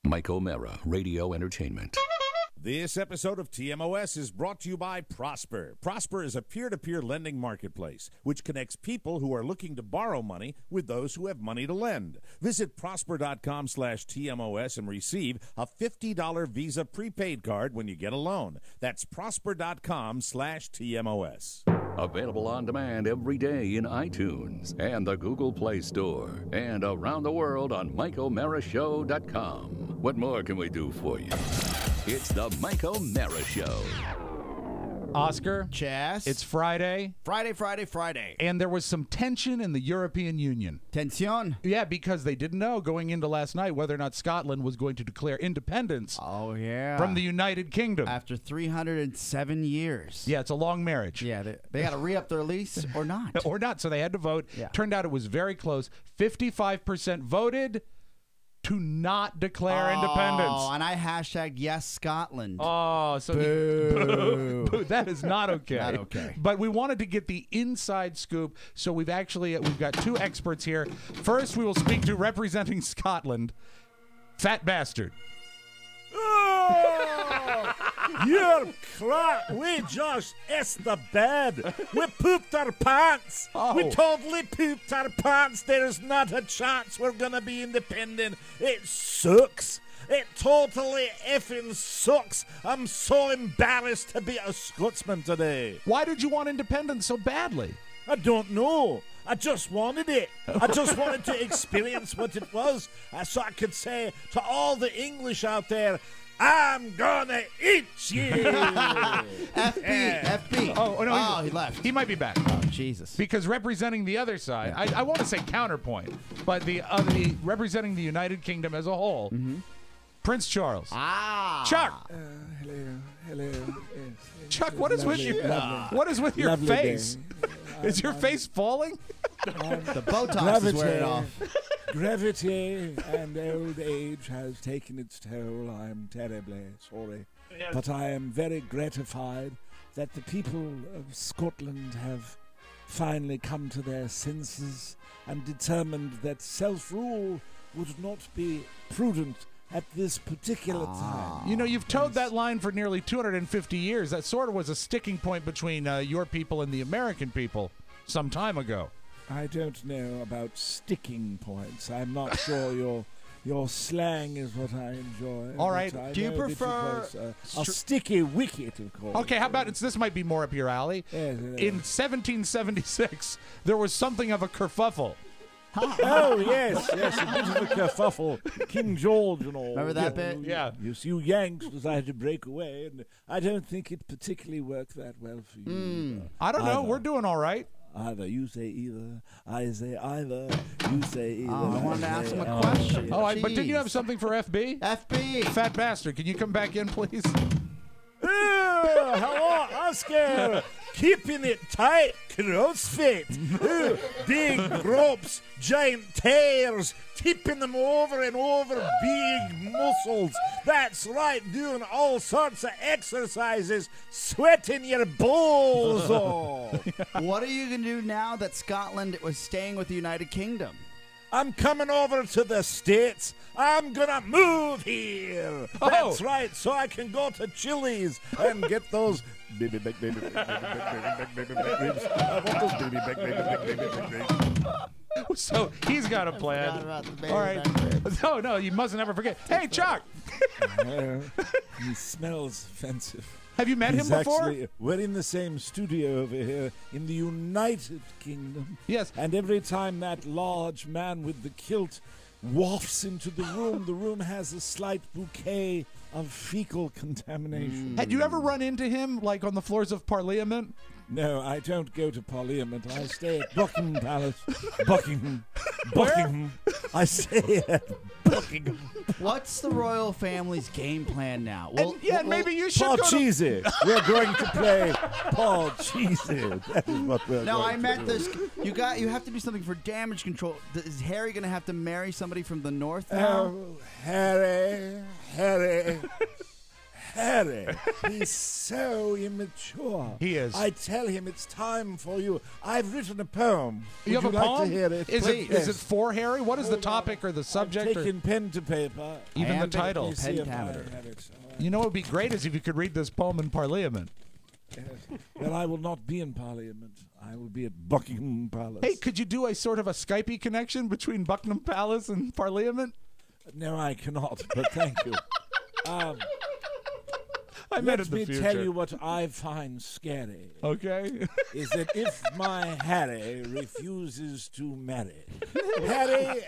Mike O'Mara, Radio Entertainment. This episode of TMOS is brought to you by Prosper. Prosper is a peer-to-peer lending marketplace which connects people who are looking to borrow money with those who have money to lend. Visit prosper.com/TMOS and receive a $50 Visa prepaid card when you get a loan. That's prosper.com/TMOS. Available on demand every day in iTunes and the Google Play Store and around the world on MikeO'MaraShow.com. What more can we do for you? It's the Mike O'Mara Show. Oscar. Chess. It's Friday. Friday. And there was some tension in the European Union. Tension? Yeah, because they didn't know going into last night whether or not Scotland was going to declare independence from the United Kingdom. After 307 years. Yeah, it's a long marriage. Yeah, they got to re-up their lease or not. Or not, so they had to vote. Yeah. Turned out it was very close. 55% voted to not declare independence. Oh, and I hashtagged yes Scotland. Oh, so Boo. boo. That is not okay. Not okay. But we wanted to get the inside scoop, so we've got two experts here. First, we will speak to representing Scotland, Fat Bastard. Oh, you're crap. We just it's the bed. We pooped our pants. Oh. We totally pooped our pants. There's not a chance we're gonna be independent. It sucks. It totally effing sucks. I'm so embarrassed to be a Scotsman today. Why did you want independence so badly? I don't know. I just wanted it. I just wanted to experience what it was, so I could say to all the English out there, I'm gonna eat you. FB. Oh, no, he left. He might be back. Oh, Jesus. Because representing the other side, I want to say counterpoint, but the representing the United Kingdom as a whole, Prince Charles. Chuck. Hello. Chuck, what is with you? What is with your Lovely face? day. Is your face falling? The Botox is wearing off. Gravity and old age has taken its toll. I'm terribly sorry. But I am very gratified that the people of Scotland have finally come to their senses and determined that self-rule would not be prudent at this particular time. You know, you've towed that line for nearly 250 years. That sort of was a sticking point between your people and the American people some time ago. I don't know about sticking points. I'm not sure your slang is what I enjoy. All right. Do you prefer a sticky wicket, of course? Okay, how about this might be more up your alley. Yes, In 1776, there was something of a kerfuffle. Oh, yes, a bit of a kerfuffle. King George and all. Remember that bit? Yeah. You Yanks decided to break away, and I don't think it particularly worked that well for you. I don't know. Either. We're doing all right. Either. You say either. I say either. You say either. I wanted to ask him a question. Oh, but didn't you have something for FB? FB. Fat Bastard, can you come back in, please? Hello, Oscar. Keeping it tight, CrossFit. Big ropes, giant tears, tipping them over and over, big muscles. That's right, doing all sorts of exercises, sweating your balls off. What are you going to do now that Scotland was staying with the United Kingdom? I'm coming over to the States. I'm gonna move here. That's right, so I can go to Chili's and get those baby back ribs. I want those baby back ribs. So he's got a plan. All right. No, you mustn't ever forget. Hey, Chuck. He smells offensive. Have you met him before? We're in the same studio over here in the United Kingdom. Yes. And every time that large man with the kilt wafts into the room has a slight bouquet of fecal contamination. Had you ever run into him, like on the floors of Parliament? No, I don't go to Parliament. I stay at Buckingham Palace. Buckingham. I stay at Buckingham. What's the royal family's game plan now? Maybe you should go to... Parcheesi. We're going to play Parcheesi. That is what we're No, going I meant to do. this. You have to do something for damage control. Is Harry going to have to marry somebody from the north now? Oh, Harry. Harry, he's so immature. He is. I tell him it's time for you. I've written a poem. You Would have a like poem? to hear it? Is it Yes. for Harry? What is the topic or the subject? I'm taking pen to paper. Even the Iambic title. Let me see if I pentameter. have it. You know what would be great is if you could read this poem in Parliament. Well, I will not be in Parliament. I will be at Buckingham Palace. Hey, could you do a sort of a Skypey connection between Buckingham Palace and Parliament? No, I cannot, but thank you. I meant Let in the me future. tell you what I find scary. Okay. Is that if my Harry refuses to marry?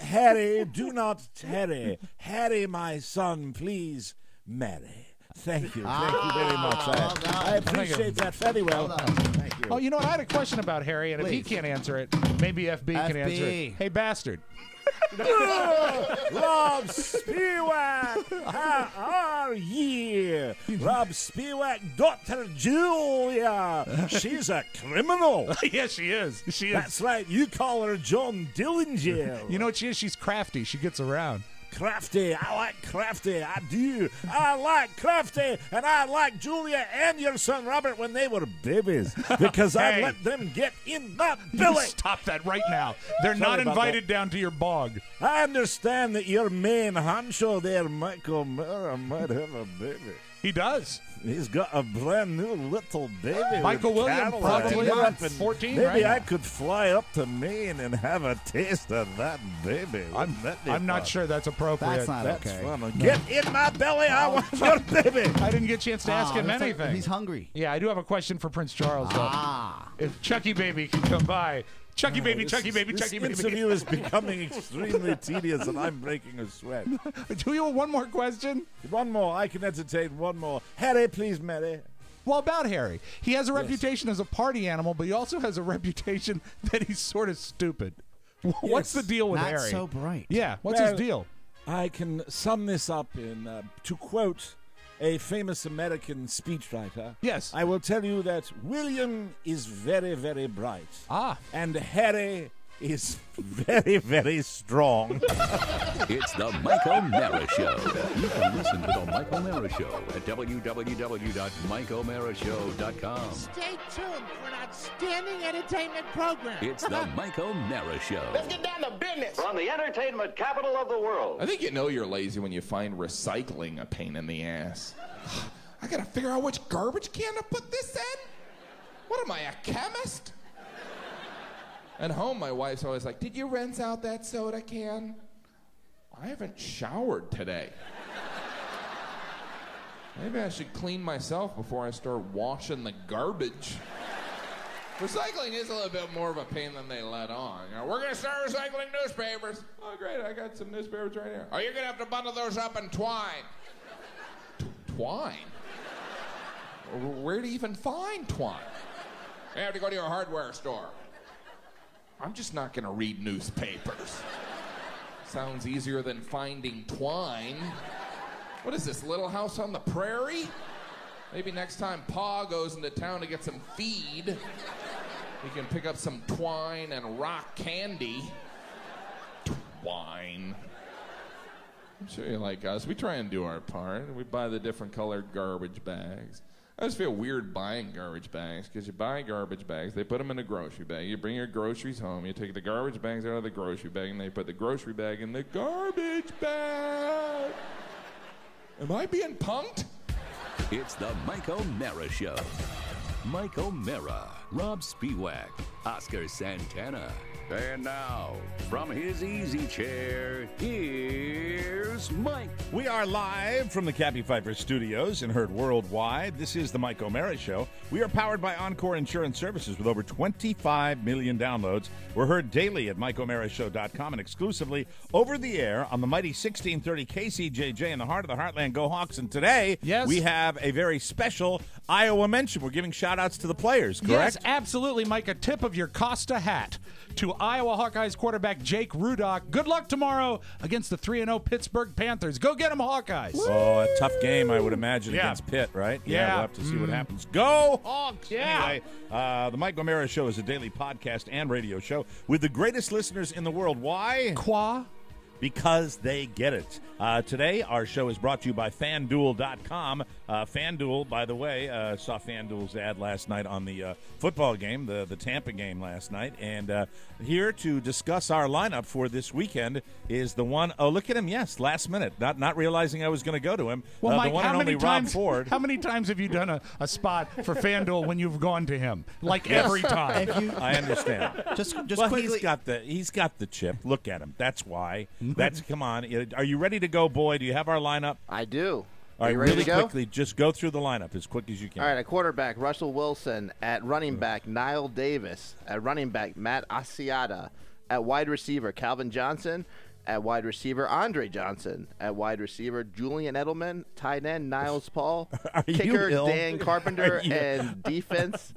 Harry, do not tarry. Harry, my son, please marry. Thank you very much. I appreciate that very well. Thank you. Oh, you know what? I had a question about Harry, and if he Please. can't answer it, maybe FB can answer it. Hey, bastard. Rob Spiewak, how are ye? Rob Spiewak, Dr. Julia. She's a criminal. Yes, she is. She is. That's right. You call her John Dillinger. You know what she is? She's crafty. She gets around. Crafty. I like Crafty. I do. I like Crafty, and I like Julia and your son Robert when they were babies because I Hey. let them get in my belly. Stop that right now. They're Sorry not about invited down to your bog. I understand that your main honcho there, Michael Mara, might have a baby. He does. He's got a brand new little baby. Michael with Williams, cattle probably on it. about 14, Maybe right? I could fly up to Maine and have a taste of that baby. Wouldn't that be I'm not fun? sure that's appropriate. That's not That's okay. fun. Get in my belly. I want your baby. I didn't get a chance to ask him that's anything. He's hungry. Yeah, I do have a question for Prince Charles, though. If Chucky Baby can come by. Chucky Baby, Chucky Baby, Chucky This Baby. interview is becoming extremely tedious, and I'm breaking a sweat. Do you have one more question? One more. I can entertain one more. Harry, please, Mary. Well, about Harry. He has a reputation as a party animal, but he also has a reputation that he's sort of stupid. What's the deal with Not Harry? so bright. Yeah, what's Well, his deal? I can sum this up in, to quote a famous American speechwriter. Yes. I will tell you that William is very, very bright. Ah. And Harry is very, very strong. It's the Michael Mara Show. You can listen to the Michael Mara Show at www.mikeomarashow.com. Stay tuned for an outstanding entertainment program. It's the Michael Mara Show. Let's get down to business. From the entertainment capital of the world. I think you know you're lazy when you find recycling a pain in the ass. I gotta figure out which garbage can to put this in? What am I, a chemist? At home, my wife's always like, did you rinse out that soda can? I haven't showered today. Maybe I should clean myself before I start washing the garbage. Recycling is a little bit more of a pain than they let on. You know, we're going to start recycling newspapers. Oh, great, I got some newspapers right here. Oh, you're going to have to bundle those up in twine. Twine? Where do you even find twine? You have to go to your hardware store. I'm just not going to read newspapers. Sounds easier than finding twine. What is this, Little House on the Prairie? Maybe next time Pa goes into town to get some feed, he can pick up some twine and rock candy. Twine. I'm sure you like us. We try and do our part. We buy the different colored garbage bags. I just feel weird buying garbage bags because you buy garbage bags, they put them in a grocery bag, you bring your groceries home, you take the garbage bags out of the grocery bag, and they put the grocery bag in the garbage bag. Am I being punked? It's the Michael Mara Show. Michael Mara, Rob Spiewak, Oscar Santana. And now, from his easy chair, here's Mike. We are live from the Cappy Pfeiffer Studios and heard worldwide. This is the Mike O'Mara Show. We are powered by Encore Insurance Services with over 25 million downloads. We're heard daily at MikeO'MaraShow.com and exclusively over the air on the mighty 1630 KCJJ in the heart of the heartland. Go Hawks. And today, we have a very special Iowa mention. We're giving shout-outs to the players, correct? Yes, absolutely, Mike. A tip of your Costa hat to Iowa Hawkeyes quarterback Jake Rudock. Good luck tomorrow against the 3-0 Pittsburgh Panthers. Go get them, Hawkeyes. Oh, a tough game, I would imagine, against Pitt, right? Yeah. We'll have to see what happens. Go Hawks! Yeah. Anyway, the Mike O'Mara Show is a daily podcast and radio show with the greatest listeners in the world. Why? Qua? because they get it. Today, our show is brought to you by FanDuel.com. FanDuel, by the way, saw FanDuel's ad last night on the football game, the Tampa game last night. And here to discuss our lineup for this weekend is the one, oh, look at him, yes, last minute, not realizing I was going to go to him. Well, Mike, the one and only Rob Ford. How many times have you done a spot for FanDuel when you've gone to him? Like every time. I understand. Just Well, quickly. he's got the chip. Look at him. That's why. Come on. Are you ready to go, boy? Do you have our lineup? I do. All right, you ready really to go? quickly, just go through the lineup as quick as you can. All right, at quarterback, Russell Wilson. At running back, Niall Davis. At running back, Matt Asiata. At wide receiver, Calvin Johnson. At wide receiver, Andre Johnson. At wide receiver, Julian Edelman. Tight end, Niles Paul. Kicker, Dan Carpenter. And defense,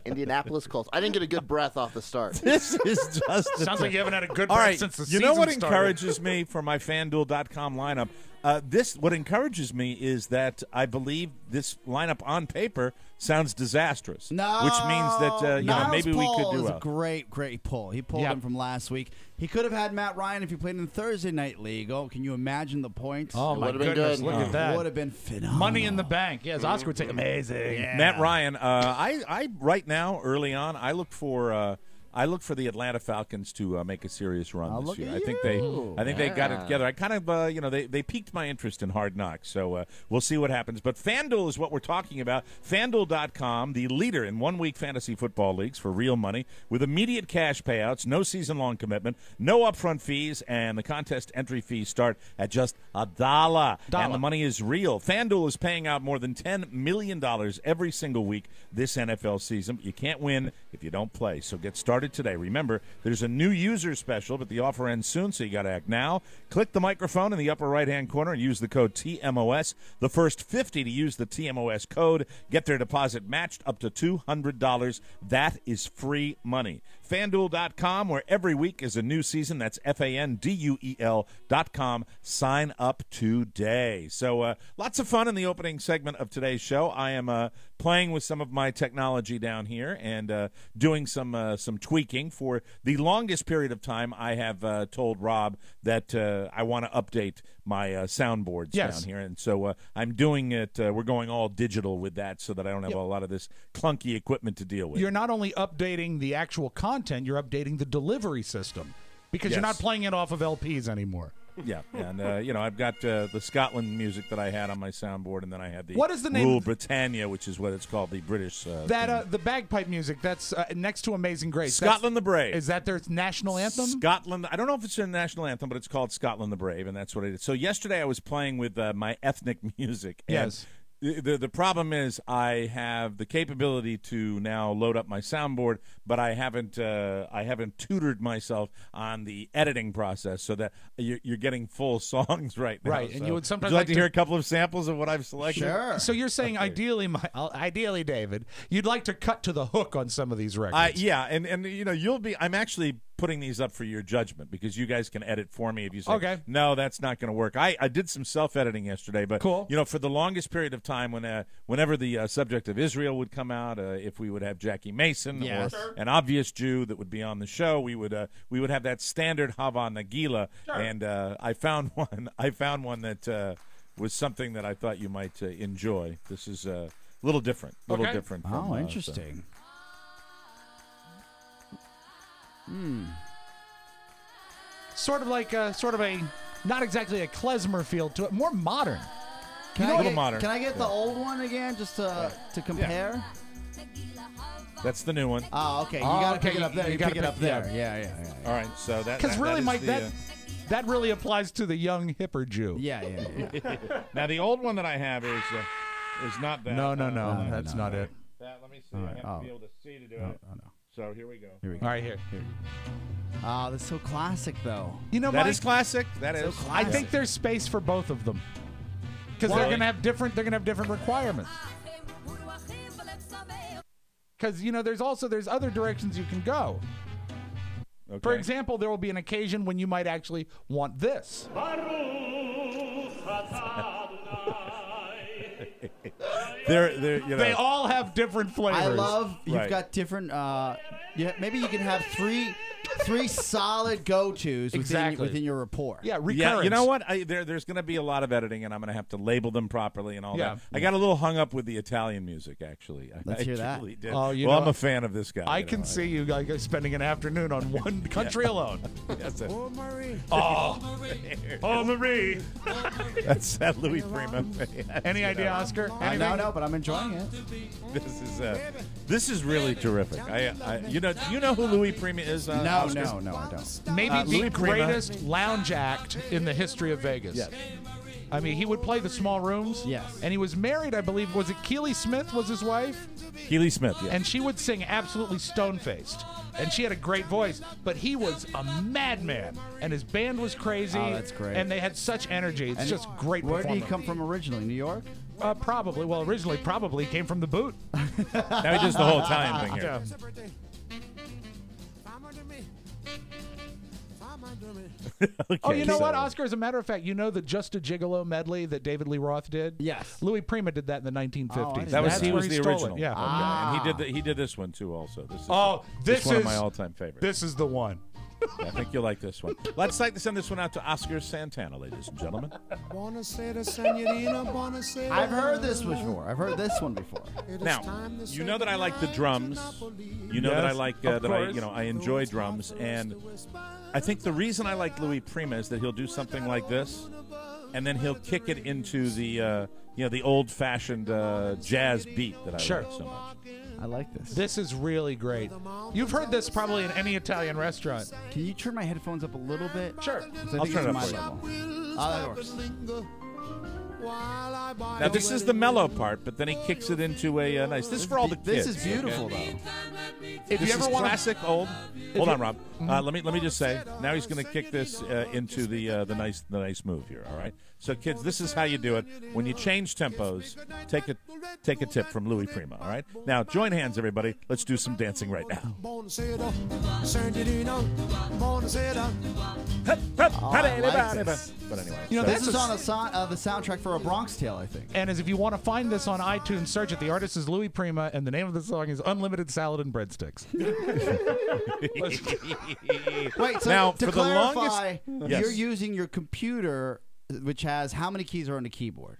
Indianapolis Colts. I didn't get a good breath off the start. This is just Sounds like you haven't had a good all break right. since the You season know what started. encourages me for my FanDuel.com lineup? What encourages me is that I believe this lineup on paper sounds disastrous. No, which means that Niles maybe Paul we could do is well. a great pull. He pulled him from last week. He could have had Matt Ryan if he played in the Thursday night league. Oh, can you imagine the points? Oh, my would've been goodness. good. Look at that. It would have been phenomenal. Money in the bank. Yes, Oscar would say amazing. Yeah. Matt Ryan, I right now early on, I look for the Atlanta Falcons to make a serious run this year. I think they got it together. I kind of they piqued my interest in Hard Knocks, so we'll see what happens. But FanDuel is what we're talking about. FanDuel.com, the leader in 1-week fantasy football leagues for real money with immediate cash payouts, no season-long commitment, no upfront fees, and the contest entry fees start at just $1. And the money is real. FanDuel is paying out more than $10 million every single week this NFL season. But you can't win if you don't play, so get started today. Remember, there's a new user special, but the offer ends soon, so you got to act now. Click the microphone in the upper right-hand corner and use the code TMOS. The first 50 to use the TMOS code get their deposit matched up to $200. That is free money. FanDuel.com, where every week is a new season. That's FanDuel.com. Sign up today. So lots of fun in the opening segment of today's show. I am playing with some of my technology down here and doing some tweaking. For the longest period of time, I have told Rob that I want to update my soundboards down here. And so I'm doing it. We're going all digital with that so that I don't have a lot of this clunky equipment to deal with. You're not only updating the actual content, you're updating the delivery system because you're not playing it off of LPs anymore. Yeah, and I've got the Scotland music that I had on my soundboard, and then I had the What is the name Rule of Britannia, which is what it's called, the British. The bagpipe music that's next to Amazing Grace. Scotland the Brave. Is that their national anthem? Scotland. I don't know if it's their national anthem, but it's called Scotland the Brave, and that's what it is. So yesterday I was playing with my ethnic music. And yes. The problem is I have the capability to now load up my soundboard, but I haven't tutored myself on the editing process so that you're getting full songs right now. Right, and so you would sometimes would you like to hear a couple of samples of what I've selected? Sure. So you're saying ideally, David, you'd like to cut to the hook on some of these records. Yeah, and you'll be. I'm actually putting these up for your judgment because you guys can edit for me if you say, no, that's not going to work. I did some self-editing yesterday, but cool. For the longest period of time, whenever the subject of Israel would come out, if we would have Jackie Mason or an obvious Jew that would be on the show, we would have that standard Hava Nagila, and I found one that was something that I thought you might enjoy. This is a little different, different. From, interesting. Sort of a not exactly a klezmer feel to it, more modern. Modern. Can I get the old one again, just to compare? That's the new one. Oh, okay. You got to pick it up there. You pick it up there. Yeah. All right. So that because really, Mike, the, that really applies to the young hipper Jew. Yeah. Now the old one that I have is not that. No, that's not it. Let me see. I have to be able to see to do it. No. So here we go. All right, here. Oh, that's so classic, though. That Mike, is classic. That is. Classic. I think there's space for both of them because they're gonna have different requirements. Because there's other directions you can go. Okay. For example, there will be an occasion when you might actually want this. They all have different flavors. I love you've got different. Maybe you can have three three solid go-tos within your rapport. Yeah, recurrence. Yeah, you know what? There's going to be a lot of editing, and I'm going to have to label them properly and all that. I got a little hung up with the Italian music, actually. Let's hear that. Really did. Oh, well, I'm a fan of this guy. I can see you guys spending an afternoon on one country alone. That's it. Oh, Marie. Oh, Marie. That's that Louis Prima. Any idea, Oscar? No, but I'm enjoying it. This is really terrific. You know who Louis Prima is? No, I don't. Maybe the Louis Prima. greatest lounge act in the history of Vegas. Yes. I mean, he would play the small rooms. Yes. And he was married, I believe. Was it Keely Smith was his wife? Keely Smith, yeah. And she would sing absolutely stone-faced. And she had a great voice, but he was a madman, and his band was crazy. Oh, that's great. And they had such energy. It's just great Where performance. did he come from originally? New York? Probably. Well, originally, probably came from the boot. Now he does the whole Italian thing here. Yeah. Okay, Oh, you know what, so- Oscar? As a matter of fact, you know the Just a Gigolo medley that David Lee Roth did? Yes. Louis Prima did that in the 1950s. That was That's he where was the stole it. original. Yeah. And he did this one too. Also, this is this one is of my all-time favorites. This is the one. I think you'll like this one. Let's like to send this one out to Oscar Santana, ladies and gentlemen. I've heard this before. I've heard this one before. Now, you know that I like the drums. You know that I like that I enjoy drums, and I think the reason I like Louis Prima is that he'll do something like this, and then he'll kick it into the the old-fashioned jazz beat that I like so much. I like this. This is really great. You've heard this probably in any Italian restaurant. Can you turn my headphones up a little bit? Sure. I'll turn it up for you. That works. Now, this is the mellow part, but then he kicks it into a nice. This is for all the kids. This is beautiful, though. If This you ever is want classic old. Hold on, Rob. Let me just say. Now he's going to kick this into the nice move here. All right. So kids, this is how you do it. When you change tempos, take a tip from Louis Prima. All right. Now join hands, everybody. Let's do some dancing right now. But anyway, this is on the soundtrack for A Bronx Tale, I think. And as if you want to find this on iTunes, search it. The artist is Louis Prima, and the name of the song is Unlimited Salad and Breadsticks. Wait, so now, to for clarify, the longest, you're using your computer, which has how many keys are on the keyboard?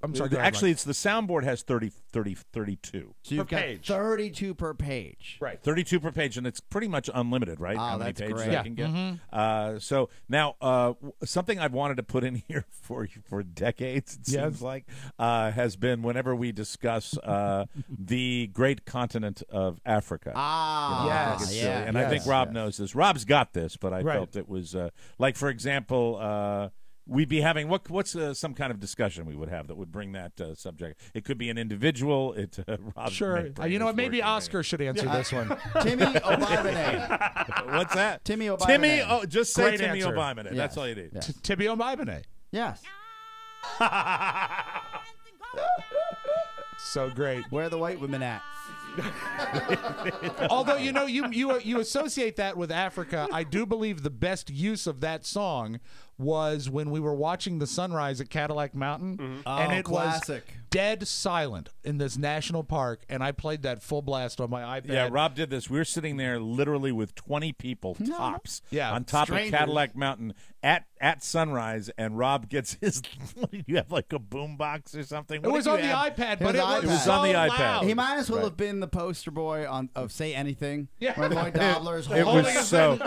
I'm sorry. Actually, it's the soundboard has 32. So you've got 32 per page. Right. 32 per page, and it's pretty much unlimited, right? Oh, How many that's pages great. I can get. So now, something I've wanted to put in here for decades, it seems like, has been whenever we discuss the great continent of Africa. Yes. And I think Rob knows this. Rob's got this, but I felt it was, like, for example, we'd be having what's some kind of discussion we would have that would bring that subject. It could be an individual. Rob sure. You know what? Maybe Oscar should answer this one. Timmy Obimane. What's that? Timmy Obimane. Timmy. Oh, just say Great Timmy answer. Obimane. Yes. That's all you need. Yes. Timmy Obimane. Yes. So great. Where are the white women at? Although you associate that with Africa, I do believe the best use of that song was when we were watching the sunrise at Cadillac Mountain, and it classic. was dead silent in this national park, and I played that full blast on my iPad. Yeah, Rob did this. We were sitting there literally with 20 people tops on top strangers. of Cadillac Mountain at sunrise, and Rob gets his. What did you have, like a boombox or something? It was on the iPad, but it was on the so iPad. loud. He might as well have been the poster boy of Say Anything. Yeah. When Lloyd Dobler's It holding was so.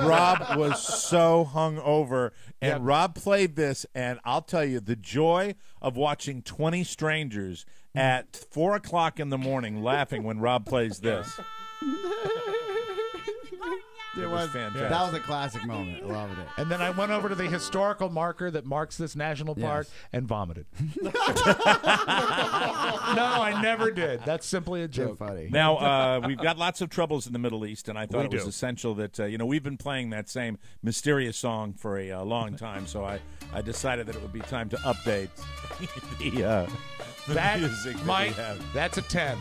Rob was so hungover, and Rob played this, and I'll tell you the joy of watching 20 strangers at 4 o'clock in the morning laughing when Rob plays this. It was fantastic. That was a classic moment. I loved it. And then I went over to the historical marker that marks this national park and vomited. No, I never did. That's simply a joke. Funny. Now, we've got lots of troubles in the Middle East, and I thought it was do. essential that, we've been playing that same mysterious song for a long time, so I decided that it would be time to update the music that we have. That's a 10.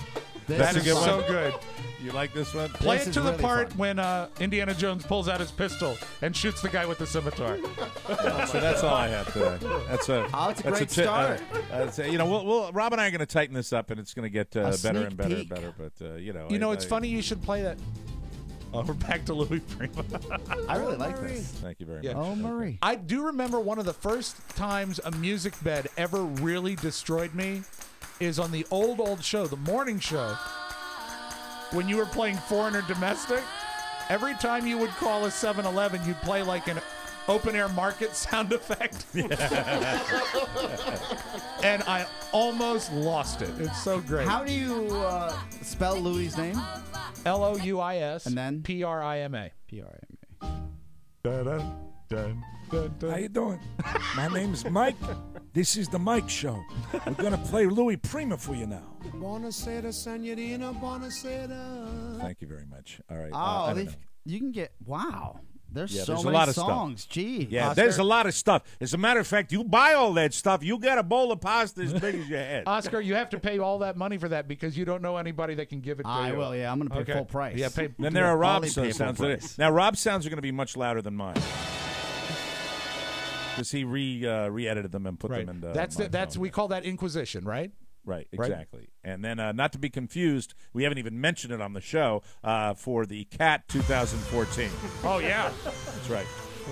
That's a good one. So good. You like this one? Play This it is to the really part fun. when Indiana Jones pulls out his pistol and shoots the guy with the scimitar. So that's all I have today. That's a great start. Rob and I are going to tighten this up, and it's going to get better sneak and better peek. and better. But It's funny you should play that. Oh, we're back to Louis Prima. I really like this. Thank you very Yeah. much. Oh, Marie. I do remember one of the first times a music bed ever really destroyed me is on the old show, the morning show, when you were playing Foreign or Domestic. Every time you would call a 7-Eleven, you'd play like an open-air market sound effect. And I almost lost it. It's so great. How do you spell Louis' name? Louis And then? Prima. Prima. How you doing? My name's Mike. This is the Mike Show. We're gonna play Louis Prima for you now. Thank you very much. All right. Oh, you can get, wow. There's so there's many a lot of songs. stuff. Gee. Yeah, Oscar? there's a lot of stuff. As a matter of fact, you buy all that stuff, you get a bowl of pasta as big as your head. Oscar, you have to pay all that money for that because you don't know anybody that can give it to you. I will, yeah. I'm going to pay full price. Yeah, pay. Then there are Rob's Only pay full sounds. price. Now, Rob's sounds are going to be much louder than mine. Because he re-edited them and put Right. them in That's we call that Inquisition, right? Right, Right? exactly. And then, not to be confused, we haven't even mentioned it on the show, for the CAT 2014. Oh, yeah. That's right.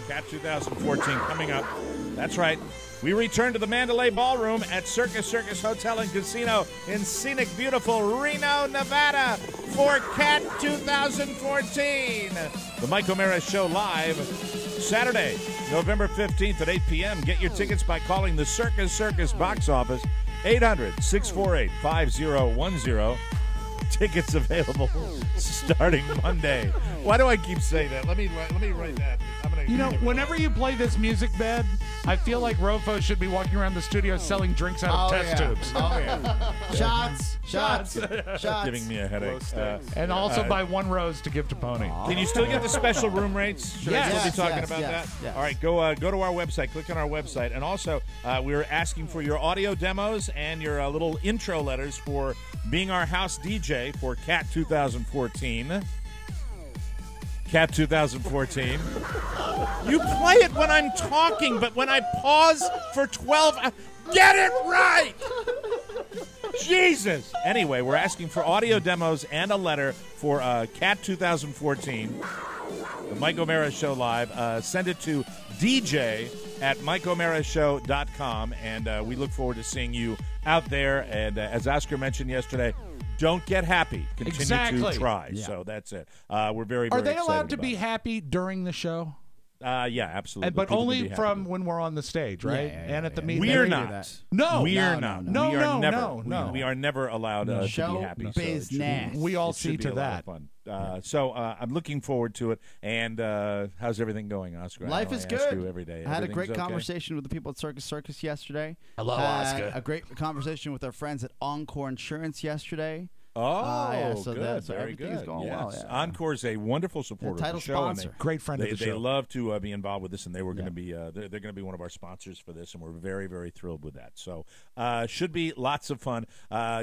CAT 2014 coming up. That's right. We return to the Mandalay Ballroom at Circus Hotel and Casino in scenic, beautiful Reno, Nevada for CAT 2014. The Mike O'Mara Show live Saturday, November 15th at 8 p.m. Get your tickets by calling the Circus box office, 800-648-5010. Tickets available starting Monday. Why do I keep saying that? Let me write that. Whenever you play this music bed, I feel like Rofo should be walking around the studio selling drinks out of test tubes. Oh, yeah. Shots. Giving me a headache. And also buy one rose to give to Pony. Can you still get the special room rates? Should I still be talking about yes, that? yes. All right, go to our website. Click on our website. And also, we're asking for your audio demos and your little intro letters for being our house DJ for CAT 2014. CAT 2014. You play it when I'm talking, but when I pause for 12, get it right! Jesus! Anyway, we're asking for audio demos and a letter for CAT 2014, the Mike O'Mara Show Live. Send it to DJ@MikeO'MaraShow.com, and we look forward to seeing you out there. And as Oscar mentioned yesterday, don't get happy. Continue to try. Yeah. So that's it. We're very, very Are they excited allowed to about be it. happy during the show? Yeah, absolutely. But People can only be happy from to. when we're on the stage, right? And at the meeting. We're They do not. that. No. We're No, not. no, we are no, never. no. We are never allowed to be Show happy. So it business. should be- We all it should see be to a lot of that. fun. So I'm looking forward to it. And how's everything going, Oscar? I Life know is I ask good. you every day. I had a Everything's great okay? conversation with the people at Circus yesterday. Hello, Had Oscar. A great conversation with our friends at Encore Insurance yesterday. Oh, yeah, so good. so Very everything's good. going yes. well. Yeah. Encore is a wonderful supporter of title the show. sponsor. Great friend of the They show. love to be involved with this, and they were going to be they're going to be one of our sponsors for this, and we're very, very thrilled with that. So should be lots of fun.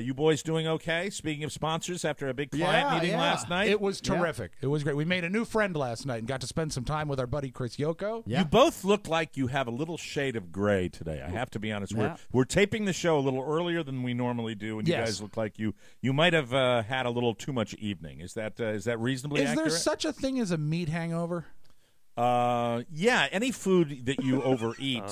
You boys doing okay? Speaking of sponsors, after a big client meeting last night, It was terrific. It was great. We made a new friend last night and got to spend some time with our buddy Chris Yoko. Yeah. You both look like you have a little shade of gray today. I have to be honest. We're taping the show a little earlier than we normally do, and you guys look like you might have had a little too much evening. Is that reasonably accurate? Is there such a thing as a meat hangover? Yeah, any food that you overeat.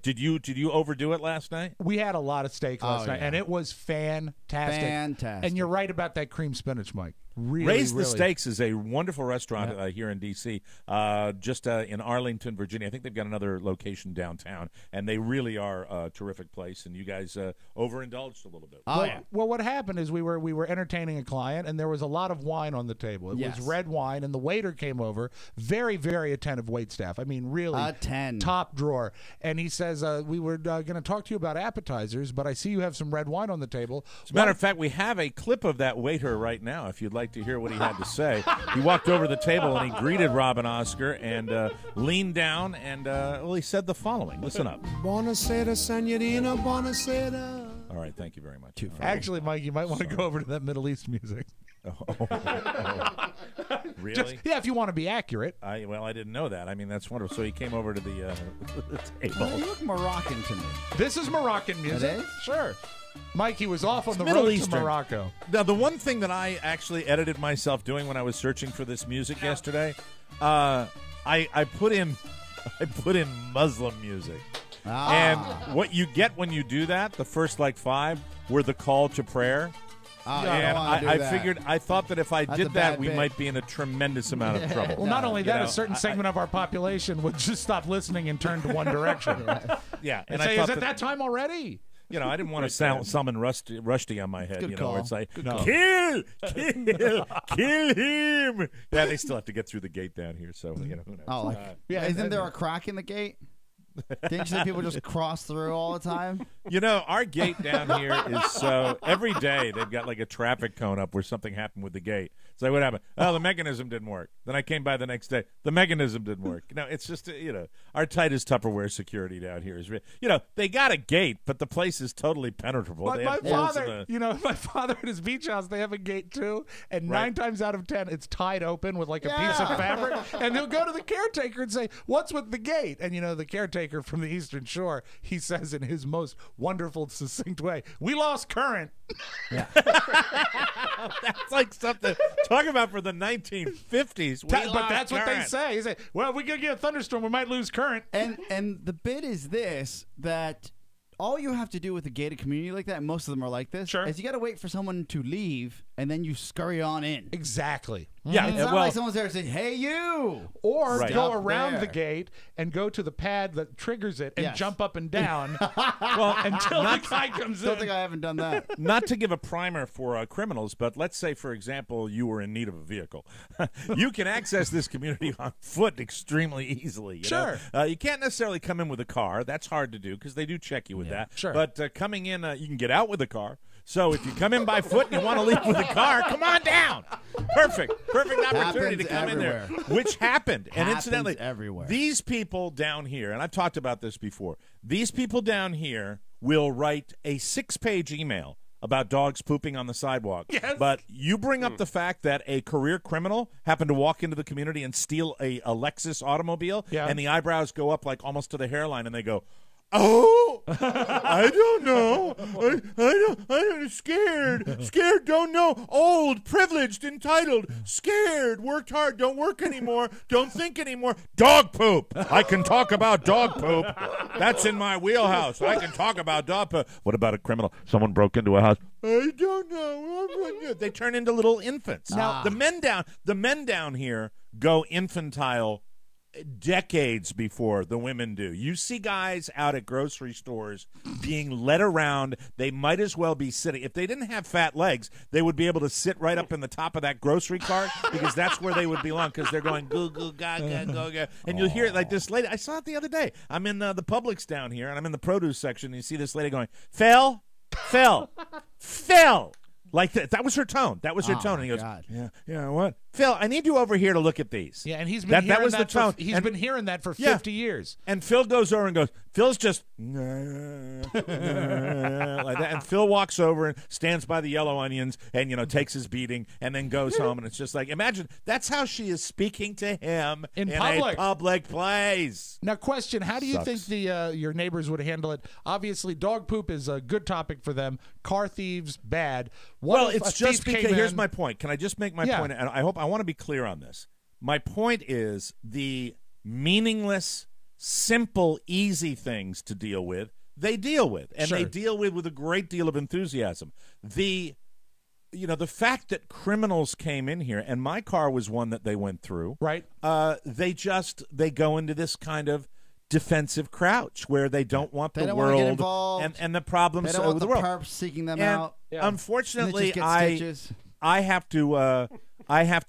Did you overdo it last night? We had a lot of steak last night, and it was fantastic. Fantastic. And you're right about that cream spinach, Mike. Really, Raise the really. Steaks is a wonderful restaurant here in D.C., just in Arlington, Virginia. I think they've got another location downtown, and they really are a terrific place, and you guys overindulged a little bit. Well, what happened is we were entertaining a client, and there was a lot of wine on the table. It was red wine, and the waiter came over, very, very attentive waitstaff. I mean, really 10. top drawer. And he says, we were going to talk to you about appetizers, but I see you have some red wine on the table. As a matter of fact, we have a clip of that waiter right now, if you'd like to hear what he had to say. He walked over to the table and he greeted Rob and Oscar and leaned down and he said the following. Listen up. Buonasera, signorina, buonasera. All right, thank you very much. Actually, Mike, you might want to go over to that Middle East music. Really? Yeah, if you want to be accurate. I didn't know that. I mean, that's wonderful. So he came over to the table. You look Moroccan to me. This is Moroccan music. It is? Sure. Mikey was off on the Middle road Eastern. to Morocco. Now, the one thing that I actually edited myself doing when I was searching for this music yesterday, I put in Muslim music. And what you get when you do that, the first like 5 were the call to prayer. And I thought that if I did that, we might be in a tremendous amount of trouble. Well, not only that, a certain segment of our population would just stop listening and turn to one direction. Yeah, and say, is it that time already? I didn't want to summon Rusty on my head. Where it's like, kill him. Yeah, they still have to get through the gate down here, so who knows? Oh, isn't there a crack in the gate? Didn't you say people just cross through all the time? Our gate down here is so every day they've got like a traffic cone up where something happened with the gate. It's like, what happened? Oh, the mechanism didn't work. Then I came by the next day. The mechanism didn't work. It's just, our tightest Tupperware security down here is, they got a gate, but the place is totally penetrable. My father, my father at his beach house, they have a gate too, and 9 times out of 10, it's tied open with like a piece of fabric, and he'll go to the caretaker and say, "What's with the gate?" And the caretaker from the Eastern Shore, he says in his most wonderful, succinct way, "We lost current." Yeah. That's like something talk about for the 1950s. But that's what they say. They say, "Well, if we get a thunderstorm, we might lose current." And the bit is this, that all you have to do with a gated community like that, and most of them are like this, is you got to wait for someone to leave, and then you scurry on in. Exactly. Yeah, it's not like someone's there saying, "Hey, you!" Or go around the gate and go to the pad that triggers it and jump up and down until the guy comes in. Don't think I haven't done that. Not to give a primer for criminals, but let's say, for example, you were in need of a vehicle. You can access this community on foot extremely easily. You can't necessarily come in with a car. That's hard to do because they do check you with that. Sure. But coming in, you can get out with a car. So if you come in by foot and you want to leave with a car, come on down. Perfect opportunity to come in there, which happened. And incidentally, everywhere. These people down here, and I've talked about this before, these people down here will write a 6-page email about dogs pooping on the sidewalk. Yes. But you bring up the fact that a career criminal happened to walk into the community and steal a Lexus automobile, and the eyebrows go up like almost to the hairline, and they go, "Oh, I don't know. I'm scared, don't know. Old, privileged, entitled, scared, worked hard, don't work anymore, don't think anymore. Dog poop. I can talk about dog poop. That's in my wheelhouse. I can talk about dog poop." What about a criminal? Someone broke into a house. "I don't know." They turn into little infants. Now, the men down here go infantile decades before the women do. You see guys out at grocery stores being led around. They might as well be sitting. If they didn't have fat legs, they would be able to sit right up in the top of that grocery cart because that's where they would belong because they're going goo goo gaga go ga. And you'll hear it like this lady. I saw it the other day. I'm in the Publix down here, and I'm in the produce section, and you see this lady going, Phil. Like that was her tone. That was her tone. And he goes, God. Yeah, what? Phil, I need you over here to look at these. Yeah, and he's been hearing the tone. He's been hearing that for 50 years. And Phil goes over and goes, Phil's just like that. And Phil walks over and stands by the yellow onions and, takes his beating and then goes home. And it's just like, imagine, that's how she is speaking to him in public. A public place. Now, question, how do you think your neighbors would handle it? Obviously, dog poop is a good topic for them. Car thieves, bad. It's just because, here's my point. Can I just make my point? And I want to be clear on this. My point is the meaningless, simple, easy things to deal with, they deal with. And they deal with a great deal of enthusiasm. The fact that criminals came in here, and my car was one that they went through. Right. They go into this kind of defensive crouch where they don't want the world get involved. And the problems they don't want of the the world. perps seeking them and out. Unfortunately, stitches. I have to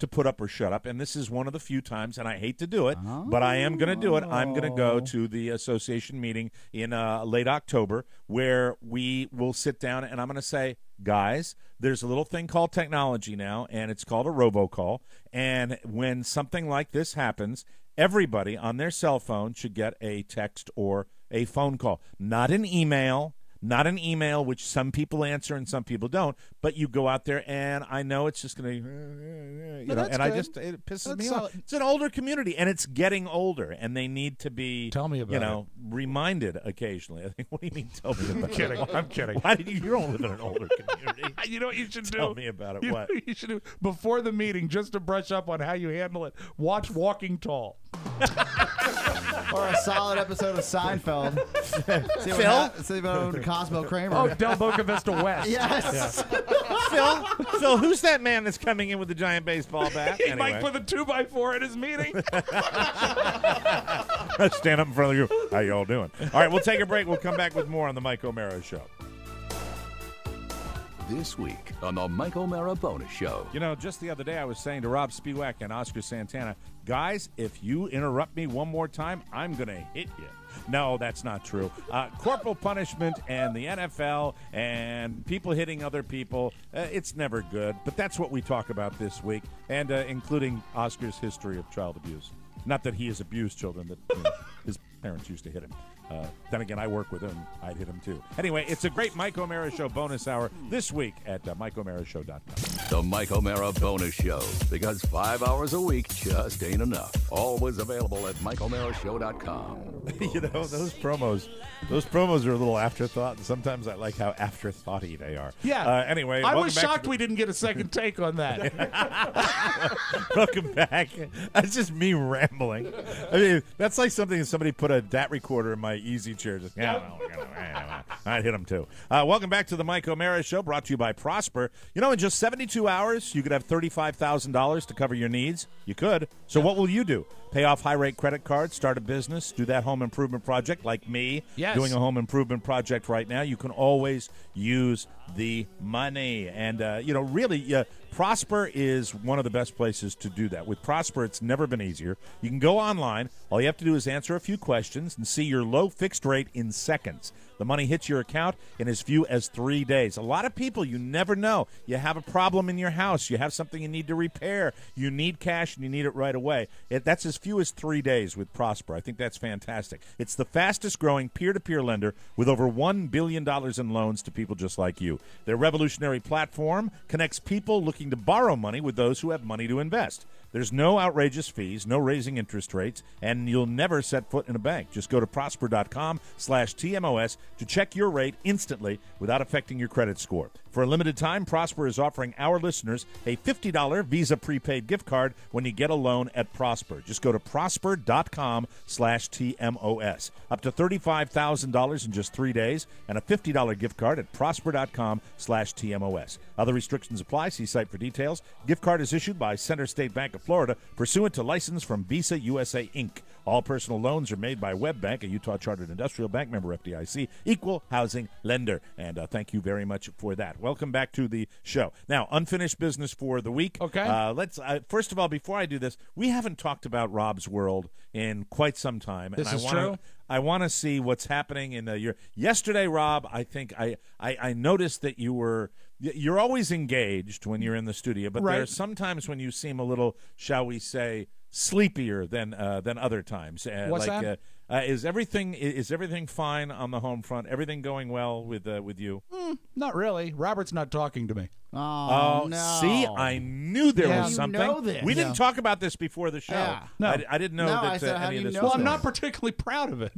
put up or shut up, and this is one of the few times, and I hate to do it, but I am going to do it. I'm going to go to the association meeting in late October where we will sit down, and I'm going to say, guys, there's a little thing called technology now, and it's called a robocall, and when something like this happens, everybody on their cell phone should get a text or a phone call, not an email, not an email, which some people answer and some people don't, but you go out there, and I know it's just going to, it pisses me off. It's an older community, and it's getting older, and they need to be, reminded occasionally. I think, what do you mean, tell me about it? I'm kidding. Why did you don't live in an older community? You know what you should do? Tell me about it. What? You should do before the meeting, just to brush up on how you handle it. Watch Walking Tall. Or a solid episode of Seinfeld. See about Cosmo Kramer. Oh, Del Boca Vista West. Yes. Phil, who's that man that's coming in with the giant baseball bat? He might put a 2x4 at his meeting. Stand up in front of you. How you all doing? All right, we'll take a break. We'll come back with more on the Mike O'Mara Show. This week on the Mike O'Mara Bonus Show. You know, just the other day I was saying to Rob Spiewak and Oscar Santana, guys, if you interrupt me one more time, I'm going to hit you. No, that's not true. Corporal punishment and the NFL and people hitting other people, it's never good. But that's what we talk about this week, and including Oscar's history of child abuse. Not that he has abused children, that his parents used to hit him. Then again, I work with him. I'd hit him, too. Anyway, it's a great Mike O'Mara Show bonus hour this week at MikeO'MaraShow.com. The Mike O'Mara Bonus Show, because 5 hours a week just ain't enough. Always available at MikeO'MaraShow.com. You know, those promos are a little afterthought, and sometimes I like how afterthoughty they are. Yeah. Anyway, I was shocked we didn't get a second take on that. Welcome back. That's just me rambling. I mean, that's like something that somebody put a DAT recorder in my easy chair. Just, I'd hit him too. Welcome back to the Mike O'Mara Show, brought to you by Prosper. You know, in just 72 hours, you could have $35,000 to cover your needs. You could. So what will you do? Pay off high-rate credit cards, start a business, do that home improvement project like me, doing a home improvement project right now. You can always use the money. And, really, Prosper is one of the best places to do that. With Prosper, it's never been easier. You can go online. All you have to do is answer a few questions and see your low fixed rate in seconds. The money hits your account in as few as 3 days. A lot of people, you never know. You have a problem in your house. You have something you need to repair. You need cash, and you need it right away. That's as few as 3 days with Prosper. I think that's fantastic. It's the fastest-growing peer-to-peer lender with over $1 billion in loans to people just like you. Their revolutionary platform connects people looking to borrow money with those who have money to invest. There's no outrageous fees, no raising interest rates, and you'll never set foot in a bank. Just go to prosper.com/TMOS to check your rate instantly without affecting your credit score. For a limited time, Prosper is offering our listeners a $50 Visa prepaid gift card when you get a loan at Prosper. Just go to prosper.com/TMOS. Up to $35,000 in just 3 days and a $50 gift card at prosper.com/TMOS. Other restrictions apply. See site for details. Gift card is issued by Center State Bank of Florida, pursuant to license from Visa USA, Inc. All personal loans are made by WebBank, a Utah Chartered Industrial Bank, member FDIC, equal housing lender. And thank you very much for that. Welcome back to the show. Now, unfinished business for the week. Okay. Let's first of all, before I do this, we haven't talked about Rob's World in quite some time. This is true. I want to see what's happening in your yesterday, Rob. I think I noticed that you're always engaged when you're in the studio, but there are some times when you seem a little, shall we say, sleepier than other times. What's that? Is everything fine on the home front? Everything going well with you? Not really. Robert's not talking to me. Oh, no. See, I knew there was something. You know this. We didn't talk about this before the show. Yeah. No. I didn't know that any of this was Well, I'm there. not particularly proud of it.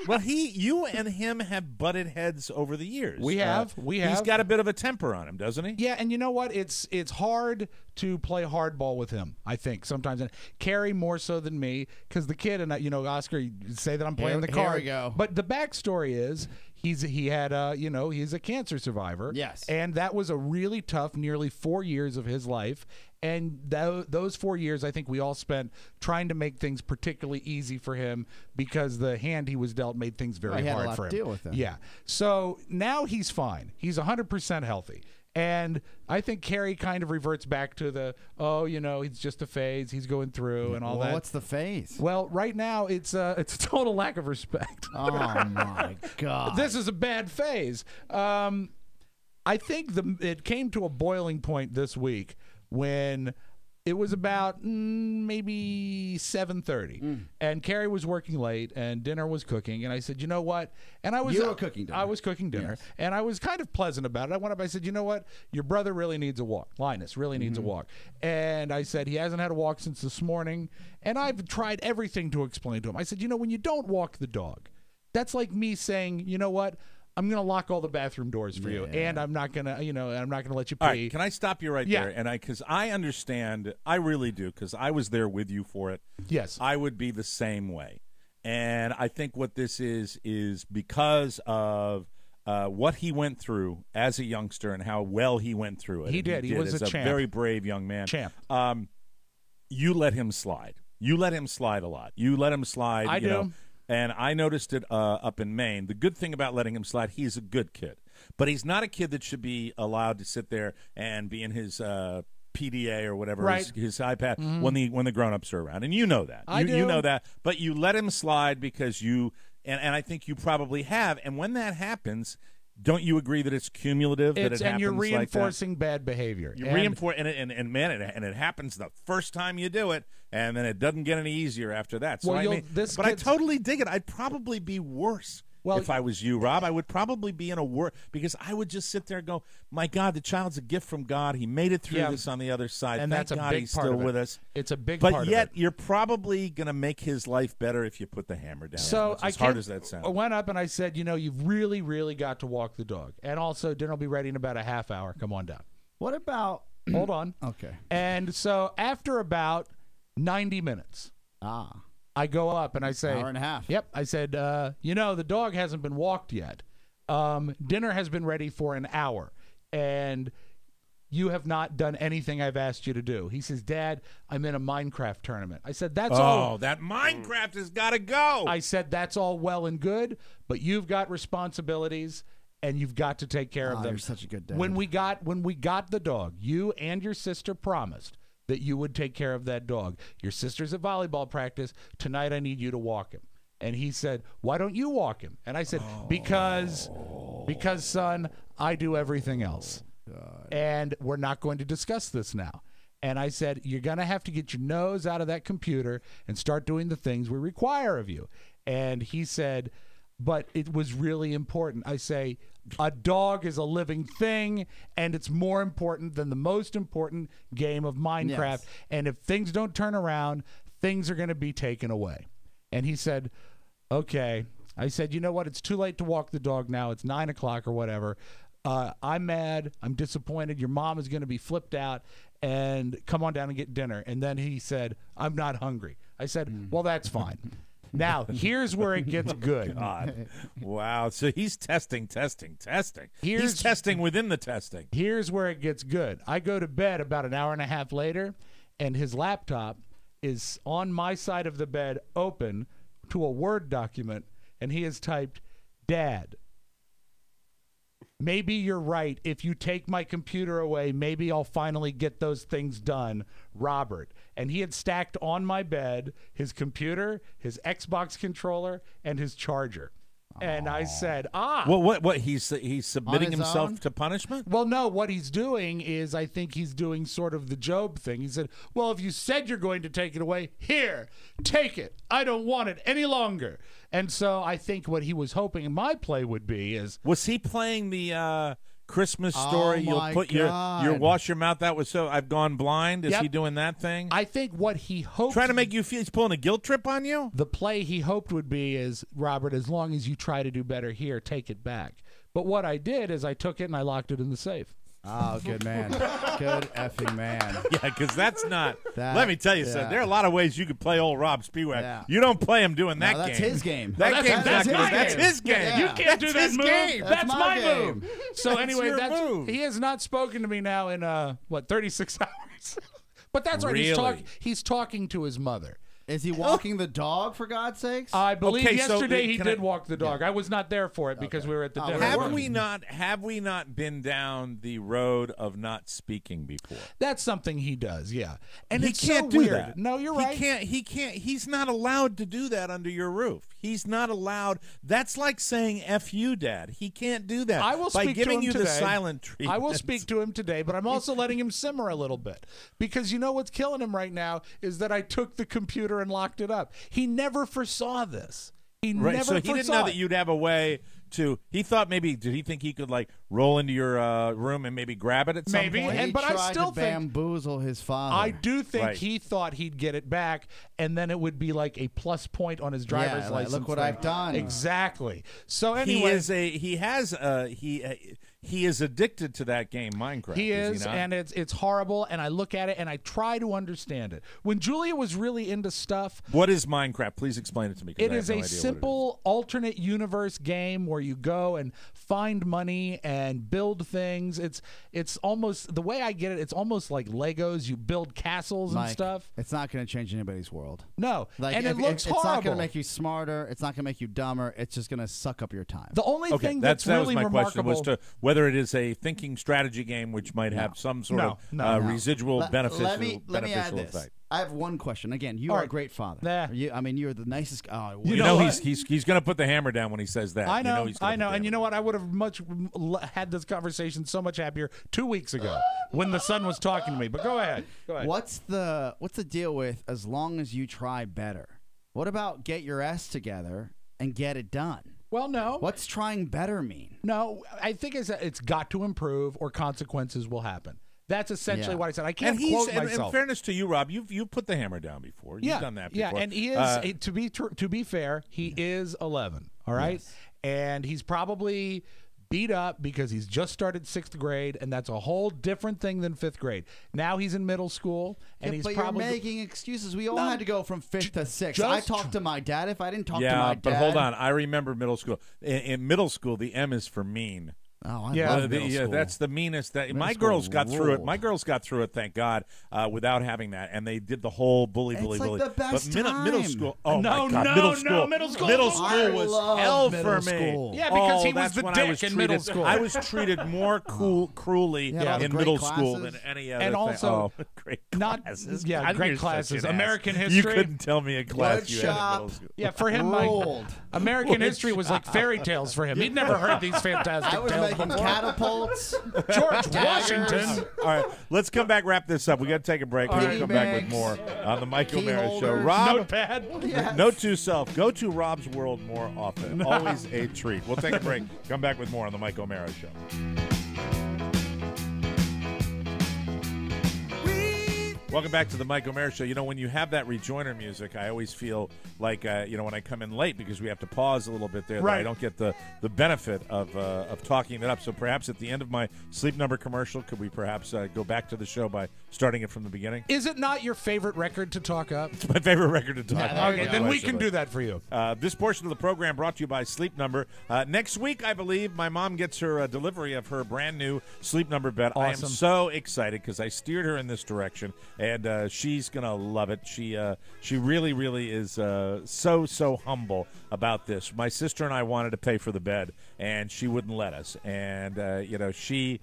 Well, you and him have butted heads over the years. We have. He's got a bit of a temper on him, doesn't he? Yeah, and you know what? It's hard to play hardball with him, I think, sometimes. And Carrie more so than me, because the kid and Oscar say that I'm playing the card. Here we go. But the backstory is he's a cancer survivor. Yes. And that was a really tough nearly 4 years of his life. And those 4 years, I think we all spent trying to make things particularly easy for him because the hand he was dealt made things very hard for him. To deal with him. Yeah. So now he's fine. He's 100% healthy. And I think Carrie kind of reverts back to it's just a phase he's going through and all that. What's the phase? Well, right now it's a total lack of respect. Oh, my God. This is a bad phase. I think it came to a boiling point this week when It was about maybe 7:30, and Carrie was working late, and dinner was cooking. And I said, you know what? And I was You were cooking dinner. I was cooking dinner, Yes. and I was kind of pleasant about it. I went up. I said, you know what? Your brother really needs a walk. Linus really needs a walk. And I said he hasn't had a walk since this morning, and I've tried everything to explain to him. I said, you know, when you don't walk the dog, that's like me saying, you know what? I'm going to lock all the bathroom doors for you, and I'm not going to, I'm not going to let you pee. All right, can I stop you right there? And because I understand, I really do, because I was there with you for it. Yes. I would be the same way. And I think what this is because of what he went through as a youngster and how well he went through it. He did. He was as a champ. Very brave young man. Champ. You let him slide. You let him slide a lot. You let him slide. I you do. know, and I noticed it up in Maine. The good thing about letting him slide, he's a good kid. But he's not a kid that should be allowed to sit there and be in his PDA or whatever, his iPad, when the grown-ups are around. And you know that. You know that. But you let him slide because you – and I think you probably have. And when that happens – don't you agree that it's cumulative? That it happens and you're like that? reinforcing bad behavior. You reinforce, and man, it happens the first time you do it, and then it doesn't get any easier after that. So Well, but I totally dig it. I'd probably be worse. If I was you, Rob, I would probably be in a worse because I would just sit there and go, "My God, the child's a gift from God. He made it through this on the other side. And Thank that's a God big he's part still of it. with us. It's a big part But of yet, it. you're probably going to make his life better if you put the hammer down. So as hard as that sounds. I went up and I said, you've really, really got to walk the dog. And also, dinner will be ready in about a half hour. Come on down. What about? Hold on. Okay. And so after about 90 minutes, I go up and I say, hour and a half. Yep. I said, the dog hasn't been walked yet. Dinner has been ready for an hour, and you have not done anything I've asked you to do. He says, Dad, I'm in a Minecraft tournament. I said, that's all. Oh, that Minecraft has got to go. I said, that's all well and good, but you've got responsibilities, and you've got to take care of them. You're such a good dad. When we got the dog, you and your sister promised that you would take care of that dog. Your sister's at volleyball practice. Tonight I need you to walk him. And he said, why don't you walk him? And I said, because son, I do everything else. And we're not going to discuss this now. And I said, you're going to have to get your nose out of that computer and start doing the things we require of you. And he said, but it was really important. I say, a dog is a living thing, and it's more important than the most important game of Minecraft. Yes. And if things don't turn around, things are going to be taken away. And he said, okay. I said, you know what? It's too late to walk the dog now. It's 9 o'clock or whatever. I'm mad. I'm disappointed. Your mom is going to be flipped out, and come on down and get dinner. And then he said, I'm not hungry. I said, well, that's fine. Now, here's where it gets good. God. Wow. So he's testing. He's testing within the testing. Here's where it gets good. I go to bed about an hour and a half later, and his laptop is on my side of the bed open to a Word document, and he has typed, Dad, maybe you're right. If you take my computer away, maybe I'll finally get those things done. Robert. And he had stacked on my bed his computer, his Xbox controller, and his charger. And I said, Well, what? He's submitting his himself own? to punishment? Well, no, what he's doing is I think he's doing sort of the Job thing. He said, well, if you said you're going to take it away, here, take it. I don't want it any longer. And so I think what he was hoping my play would be is... Was he playing the Christmas story? Oh, You'll my put God. your wash your mouth out with I've gone blind. Is Yep. he doing that thing? I think what he hoped... Trying to make you feel he's pulling a guilt trip on you? The play he hoped would be is, Robert, as long as you try to do better here, take it back. But what I did is I took it and I locked it in the safe. Oh, good man. Good effing man. Yeah, because that's not. That- let me tell you something. yeah. There are a lot of ways you could play old Rob Spiewak. Yeah. You don't play him doing that No, that's game. his game. That Well, game's that's not my good. That's game. his game. Yeah. You can't do That's that his move. game. That's my my game. move. So anyway, your move. he has not spoken to me now in 36 hours. But that's right. Really? He's talking to his mother. Is he walking the dog, for God's sakes? I believe Okay, so yesterday he can did I- walk the dog. I was not there for it because we were at the dinner. Have we not been down the road of not speaking before? That's something he does, yeah. And he it's can't so do weird. that. No, you're right. He can't. He's not allowed to do that under your roof. He's not allowed. That's like saying "F you, Dad." He can't do that. I will by speak giving to him you today. the silent treatment. I will speak to him today, but I'm also letting him simmer a little bit because you know what's killing him right now is that I took the computer and locked it up. He never foresaw this. He Right, never so he foresaw didn't know it. that you'd have a way to. He thought maybe. Did he think he could like roll into your room and maybe grab it at some Maybe, point? and but I tried still to think bamboozle his father. I do think Right. he thought he'd get it back, and then it would be like a plus point on his driver's like, license. look what thing. I've done. Exactly. So anyway, he is addicted to that game, Minecraft. he is, not? and it's horrible. And I look at it and I try to understand it. When Julia was really into stuff, What is Minecraft? Please explain it to me. 'Cause it I have is no a idea what it is. simple alternate universe game where you go and find money and build things. It's almost the way I get it. It's almost like Legos. You build castles and Mike, stuff. It's not going to change anybody's world. No, Like, and it looks it's not horrible. going to make you smarter. It's not going to make you dumber. It's just going to suck up your time. The only Okay, thing that that's was really my remarkable. question was to whether it is a thinking strategy game which might have some sort of No. residual Let beneficial me add this. effect. I have one question. Again, you All are a right. great father. Nah. You're the nicest. Oh, You know he's going to put the hammer down when he says that. I You know, he's gonna I put know, the and you hammer know what? I would have had this conversation so much happier 2 weeks ago when the son was talking to me. But go ahead. What's the deal with as long as you try better? What about get your S together and get it done? Well, no. What's trying better mean? No, I think it's got to improve or consequences will happen. That's essentially what I said. I can't And quote in myself. fairness to you, Rob, you've put the hammer down before. You've done that before. Yeah, and he is to be fair, he is 11. All right, Yes. and he's probably beat up because he's just started 6th grade, and that's a whole different thing than 5th grade. Now he's in middle school, and he's but probably you're making excuses. We all had to go from 5th to 6th. just I talked to my dad. If I didn't talk to my Yeah, dad, but hold on. I remember middle school. In middle school, the M is for mean. Oh, I Yeah. love middle school. That's the meanest. My school girls got through it. ruled. My girls got through it, thank God, without having that, and they did the whole bully. It's like bully. the best but middle time. school. Oh No, my God, no, middle no, school. middle school. Middle I school was love hell middle for me. school. Yeah, because he was that's the when dick I was in treated, middle school. I was treated more cruelly Yeah, all the in great middle school classes. than any other And thing. also, Oh, great not- classes. yeah, God, great you're such classes. an ass. American You history. couldn't tell me a class Wood you had in shop. middle school. Yeah, for him, Ruled. American history was like fairy tales for him. He'd never heard these fantastic I was tales making before. catapults. George daggers. Washington. All right, let's come back, wrap this up. We got to take a break. We're going to come back with bags, more on the Mike key O'Mara Show. holders. Rob, Notepad. Yes. note to self, go to Rob's World more often. Always a treat. We'll take a break. Come back with more on the Mike O'Mara Show. Welcome back to the Mike O'Mara Show. You know, when you have that rejoiner music, I always feel like, when I come in late because we have to pause a little bit there, that I don't get the benefit of talking it up. So perhaps at the end of my Sleep Number commercial, could we perhaps go back to the show by starting it from the beginning? Is it not your favorite record to talk up? It's my favorite record to talk about. Okay, then we can do that for you. This portion of the program brought to you by Sleep Number. Next week, I believe, my mom gets her delivery of her brand new Sleep Number bed. I am Awesome. so excited because I steered her in this direction, and she's gonna love it. She really, really is so humble about this. My sister and I wanted to pay for the bed, and she wouldn't let us. And she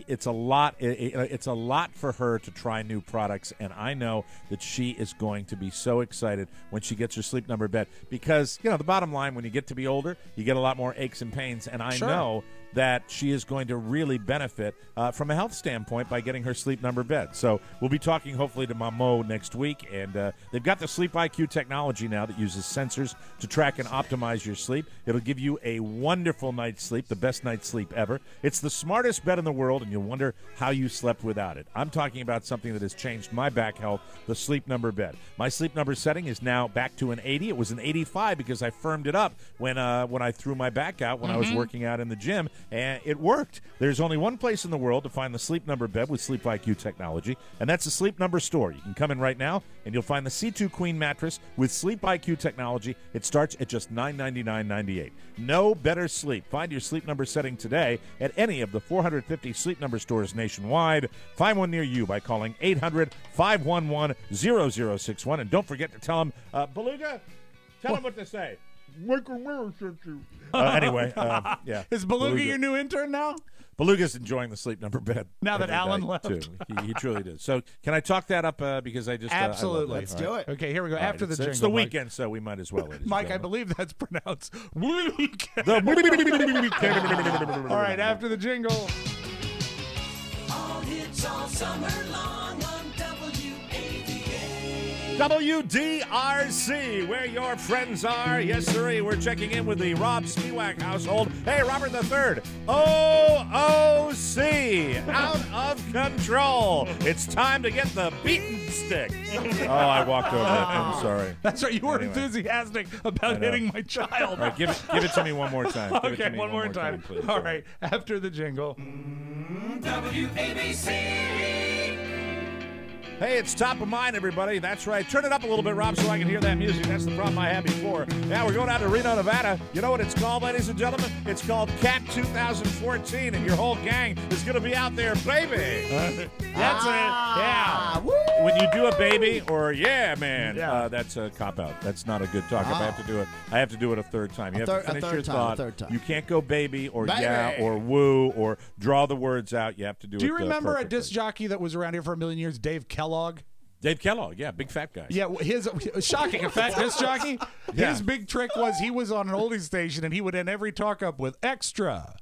it's a lot. It's a lot for her to try new products, and I know that she is going to be so excited when she gets her Sleep Number bed because the bottom line, when you get to be older, you get a lot more aches and pains, and I know that she is going to really benefit from a health standpoint by getting her Sleep Number bed. So we'll be talking hopefully to Mamo next week, and they've got the Sleep IQ technology now that uses sensors to track and optimize your sleep. It'll give you a wonderful night's sleep, the best night's sleep ever. It's the smartest bed in the world, and you'll wonder how you slept without it. I'm talking about something that has changed my back health, the Sleep Number bed. My Sleep Number setting is now back to an 80. It was an 85 because I firmed it up when I threw my back out when I was working out in the gym, and it worked. There's only one place in the world to find the Sleep Number bed with Sleep IQ technology, and that's the Sleep Sleep Number store. You can come in right now, and you'll find the C2 Queen mattress with Sleep IQ technology. It starts at just $999.98. No better sleep. Find your Sleep Number setting today at any of the 450 Sleep Number stores nationwide. Find one near you by calling 800-511-0061. And don't forget to tell them, Beluga, tell them what to say. Michael Miller sent you. Anyway, yeah. Is Beluga your new intern now? Beluga's enjoying the Sleep Number bed. Now that Alan left. Too. He truly did. So can I talk that up because I just... Absolutely. Let's do it. Okay, here we go. After the jingle, it's the Mike. weekend, so we might as well, ladies Mike, and I believe that's pronounced. All All right, after the jingle. All hits all summer long on WDRC, where your friends are. Yes, sir. We're checking in with the Rob Spiewak household. Hey, Robert III. OOC, out of control. It's time to get the beaten stick. Oh, I walked over it. I'm sorry. That's right. You were enthusiastic about hitting my child. All right, give it to me one more time. Okay, one more time. Please. All right, after the jingle. WABC. Hey, it's top of mind, everybody. That's right. Turn it up a little bit, Rob, so I can hear that music. That's the problem I had before. Now we're going out to Reno, Nevada. You know what it's called, ladies and gentlemen? It's called Cat 2014, and your whole gang is going to be out there, baby. That's it. Yeah. Woo! When you do a baby or yeah, man, that's a cop-out. That's not a good talk. If I have to do it, I have to do it a third time. You have to finish your thought. You can't go baby or yeah or woo or draw the words out. You have to do it. Do you remember perfectly. a disc jockey that was around here for a million years, Dave Kellogg? Dave Kellogg, yeah, big fat guy. Yeah, his shocking, a fat disc jockey. Yeah. His big trick was he was on an oldies station and he would end every talk up with extra.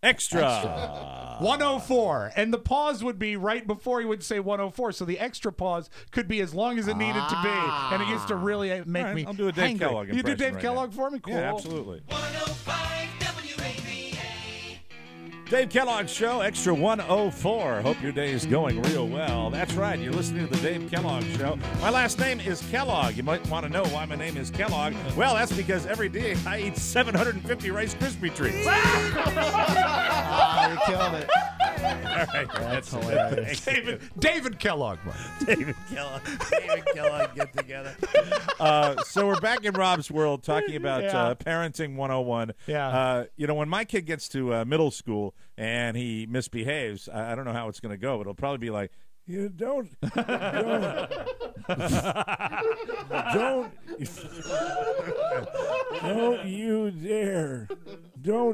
104, and the pause would be right before he would say 104, so the extra pause could be as long as it needed to be, and it used to really make me. I'll do a Dave Kellogg impression. You do Dave right Kellogg now. for me? Cool. Yeah, absolutely. 105 WABA. Dave Kellogg Show, Extra 104. Hope your day is going real well. That's right, you're listening to the Dave Kellogg Show. My last name is Kellogg. You might want to know why my name is Kellogg. Well, that's because every day I eat 750 Rice Krispie treats. You killed it. All right, that's hilarious. David Kellogg. David Kellogg, get together. So we're back in Rob's world talking about parenting 101. Yeah. You know, when my kid gets to middle school and he misbehaves, I don't know how it's going to go, but it'll probably be like, you don't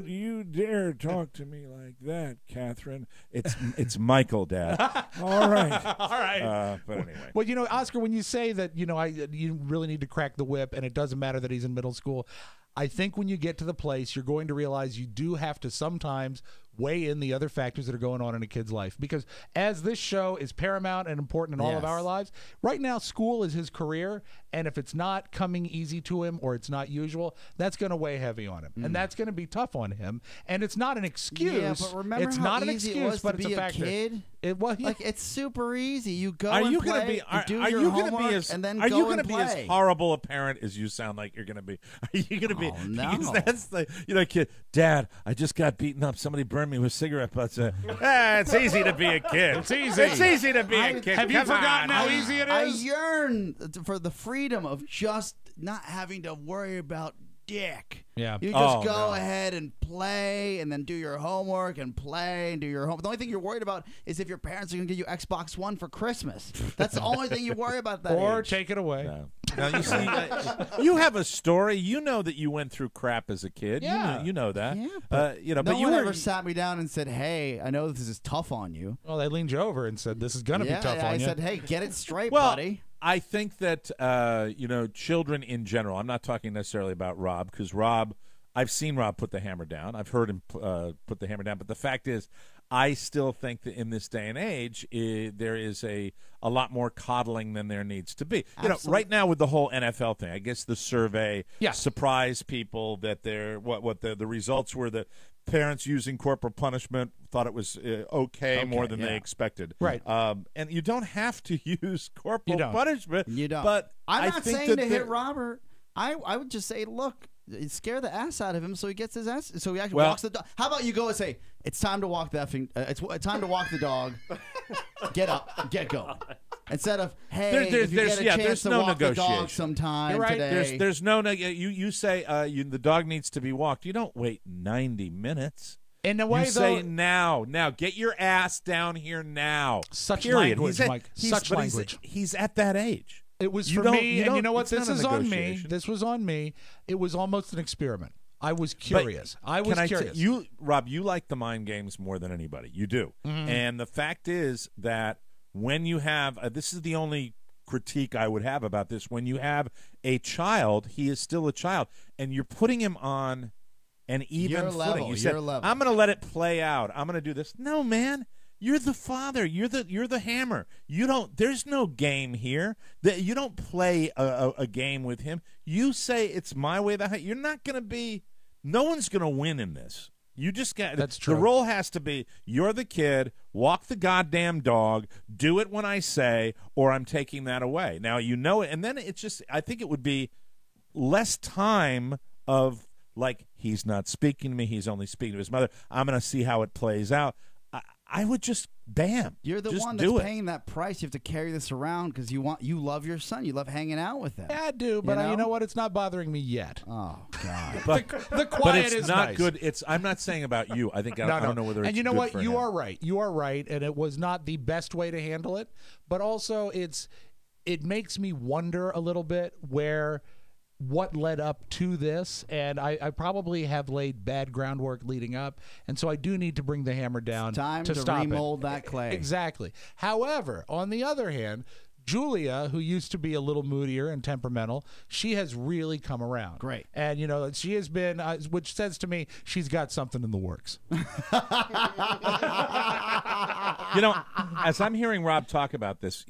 you dare talk to me like that, Catherine. It's Michael, Dad. All right. But anyway. Well, you know, Oscar, when you say that, you know, you really need to crack the whip and it doesn't matter that he's in middle school, I think when you get to the place, you're going to realize you do have to sometimes weigh in the other factors that are going on in a kid's life. Because as this show is paramount and important in all of our lives, right now school is his career, and if it's not coming easy to him or it's not usual, that's going to weigh heavy on him. And that's going to be tough on him. And it's not an excuse. Yeah, but remember it's how not an easy excuse, it was but to it's be a factor. kid? It was like it's super easy. You go Are and you play, gonna be? and do Are your you going to homework, be as? and then Are you going to be as horrible a parent as you sound like you're going to be? Are you going to be? No. Because that's the kid. Dad, I just got beaten up. Somebody burned me with cigarette butts. It's easy to be a kid. It's easy. It's easy to be a kid. Have you forgotten how easy it is? I yearn for the freedom of just not having to worry about dick. Yeah. You just go ahead and play and then do your homework and play and do your homework. The only thing you're worried about is if your parents are going to give you Xbox One for Christmas. That's the only thing you worry about that Or age. take it away. No. Now, you see, you have a story. You know that you went through crap as a kid. Yeah. You know that. Yeah, but no one ever sat me down and said, hey, I know this is tough on you. Well, they leaned you over and said, this is going to be tough on you. I said, hey, get it straight, well, buddy. I think that, children in general, I'm not talking necessarily about Rob, because Rob, I've seen Rob put the hammer down. I've heard him put the hammer down. But the fact is, I still think that in this day and age, there is a lot more coddling than there needs to be. Absolutely. You know, right now with the whole NFL thing, I guess the survey surprised people that the results were that parents using corporal punishment thought it was okay more than they expected. Right. And you don't have to use corporal punishment. You don't. But I'm not saying to hit Rob. Robert. I would just say, look, scare the ass out of him so he gets his ass. So he actually walks the dog. How about you go and say, it's time to walk the effing. It's time to walk the dog. Get up. Get going. Instead of, hey, if you get a chance to no walk the negotiation. dog sometime You're right. today. There's no you say the dog needs to be walked. You don't wait 90 minutes. In a way, you say now, get your ass down here now. Such Period. language, Mike. Such language. He's at that age. It was You for don't- me, you and you don't- know what? it's This not a is on me. negotiation. This was on me. It was almost an experiment. I was curious. I was curious. You, Rob, you like the mind games more than anybody. You do. Mm-hmm. And the fact is that when you have this is the only critique I would have about this. When you have a child, he is still a child, and you're putting him on an even Your footing. level, You said, your level. I'm going to let it play out. I'm going to do this. No, man. You're the father. You're the hammer. You don't. There's no game here. You don't play a game with him. You say it's my way. You're not going to be. No one's going to win in this. You just got. That's true. The role has to be: you're the kid. Walk the goddamn dog. Do it when I say, or I'm taking that away. Now you know it, and then it's just. I think it would be less time of like he's not speaking to me. He's only speaking to his mother. I'm going to see how it plays out. I would just bam. You're the just one do that's it. paying that price. You have to carry this around because you love your son. You love hanging out with him. Yeah, I do, but You you know? know what? It's not bothering me yet. Oh God. The quiet But it's is not nice. good. I'm not saying about you. I think I don't know whether. And it's you know good what? for You him. are right. You are right. And it was not the best way to handle it. But also, it makes me wonder a little bit what led up to this, and I probably have laid bad groundwork leading up, and so I do need to bring the hammer down Time to stop remold it. that clay. Exactly. However, on the other hand, Julia, who used to be a little moodier and temperamental, she has really come around. Great. And, she has been, which says to me, she's got something in the works. As I'm hearing Rob talk about this,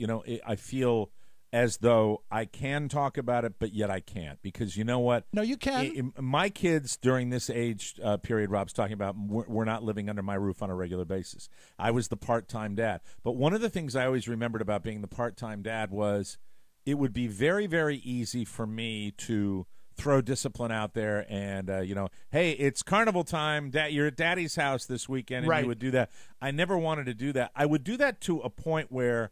I feel as though I can talk about it, but yet I can't, because you know what? No, you can. My kids during this age period Rob's talking about were not living under my roof on a regular basis. I was the part-time dad. But one of the things I always remembered about being the part-time dad was it would be very, very easy for me to throw discipline out there and, hey, it's carnival time. You're at Daddy's house this weekend, and Right. you would do that. I never wanted to do that. I would do that to a point where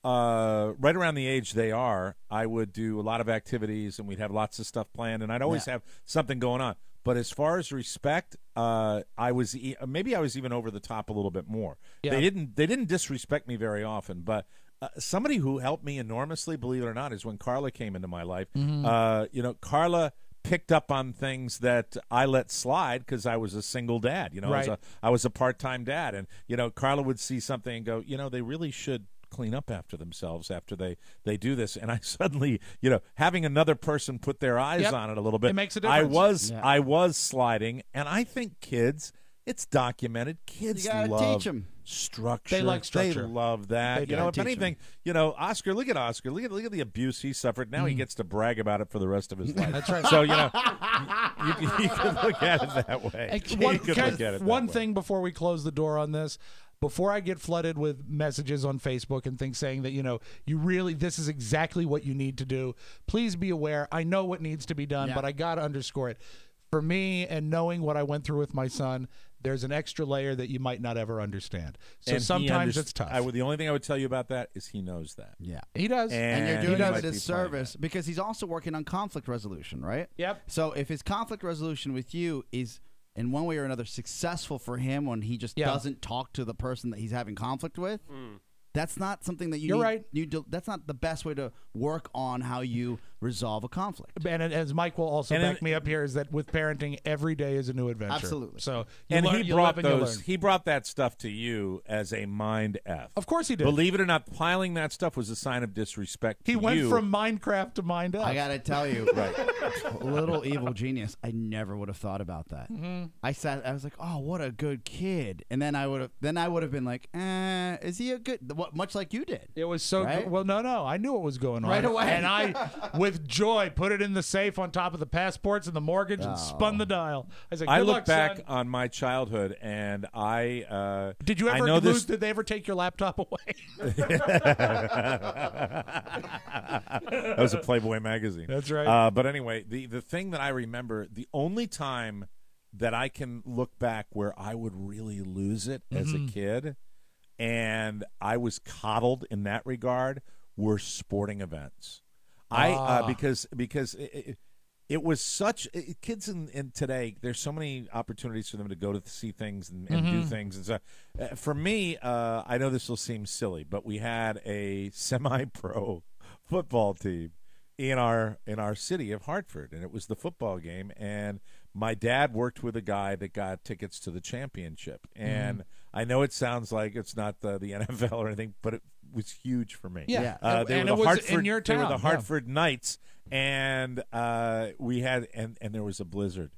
right around the age they are, I would do a lot of activities, and we'd have lots of stuff planned, and I'd always have something going on. But as far as respect, I was maybe I was even over the top a little bit more. Yeah. They didn't disrespect me very often, but somebody who helped me enormously, believe it or not, is when Carla came into my life. Carla picked up on things that I let slide because I was a single dad. Right. I was a part-time dad, and Carla would see something and go, they really should clean up after themselves after they do this. And I suddenly, having another person put their eyes Yep. on it a little bit. It makes a difference. I was sliding, and I think kids, it's documented. Kids You gotta love teach 'em. structure. They like structure. They love that. They do. If Teach 'em. anything, Oscar. Look at Oscar. Look at the abuse he suffered. Now he gets to brag about it for the rest of his life. That's right. So you can look at it that way. And You one can look at it one that way. thing before we close the door on this, before I get flooded with messages on Facebook and things saying that, you really, this is exactly what you need to do, please be aware. I know what needs to be done, but I got to underscore it. For me, and knowing what I went through with my son, there's an extra layer that you might not ever understand. So And he sometimes it's tough. the only thing I would tell you about that is he knows that. Yeah. He does. And you're he doing him might a be playing disservice that. because he's also working on conflict resolution, right? Yep. So if his conflict resolution with you is in one way or another successful for him when he just doesn't talk to the person that he's having conflict with, that's not something that you You're need. right. That's not the best way to work on how you resolve a conflict. And as Mike will also And back me up here, is that with parenting, every day is a new adventure. Absolutely. So And learn, he you brought live and you learn. he brought that stuff to you as a mind F. Of course he did. Believe it or not, piling that stuff was a sign of disrespect. He to went you. from Minecraft to Mind Up. I gotta tell you, little evil genius. I never would have thought about that. I was like, oh, what a good kid, and then I would have been like, is he a good? Much like you did. It was so Right? good. Well, no. I knew what was going on. Right away. And I, with joy, put it in the safe on top of the passports and the mortgage and spun the dial. I was like, I good look luck, back son. on my childhood, and I Did you I ever know lose? this. Did they ever take your laptop away? That was a Playboy magazine. That's right. But anyway, the thing that I remember, the only time that I can look back where I would really lose it as a kid, and I was coddled in that regard, were sporting events. Because it was such kids in today. There's so many opportunities for them to go to see things and do things. And so, for me, I know this will seem silly, but we had a semi-pro football team in our city of Hartford, and it was the football game. And my dad worked with a guy that got tickets to the championship. And I know it sounds like it's not the NFL or anything, but it was huge for me. Yeah, they and were it the was Hartford. in your They were town, the Hartford Knights, and we had and there was a blizzard.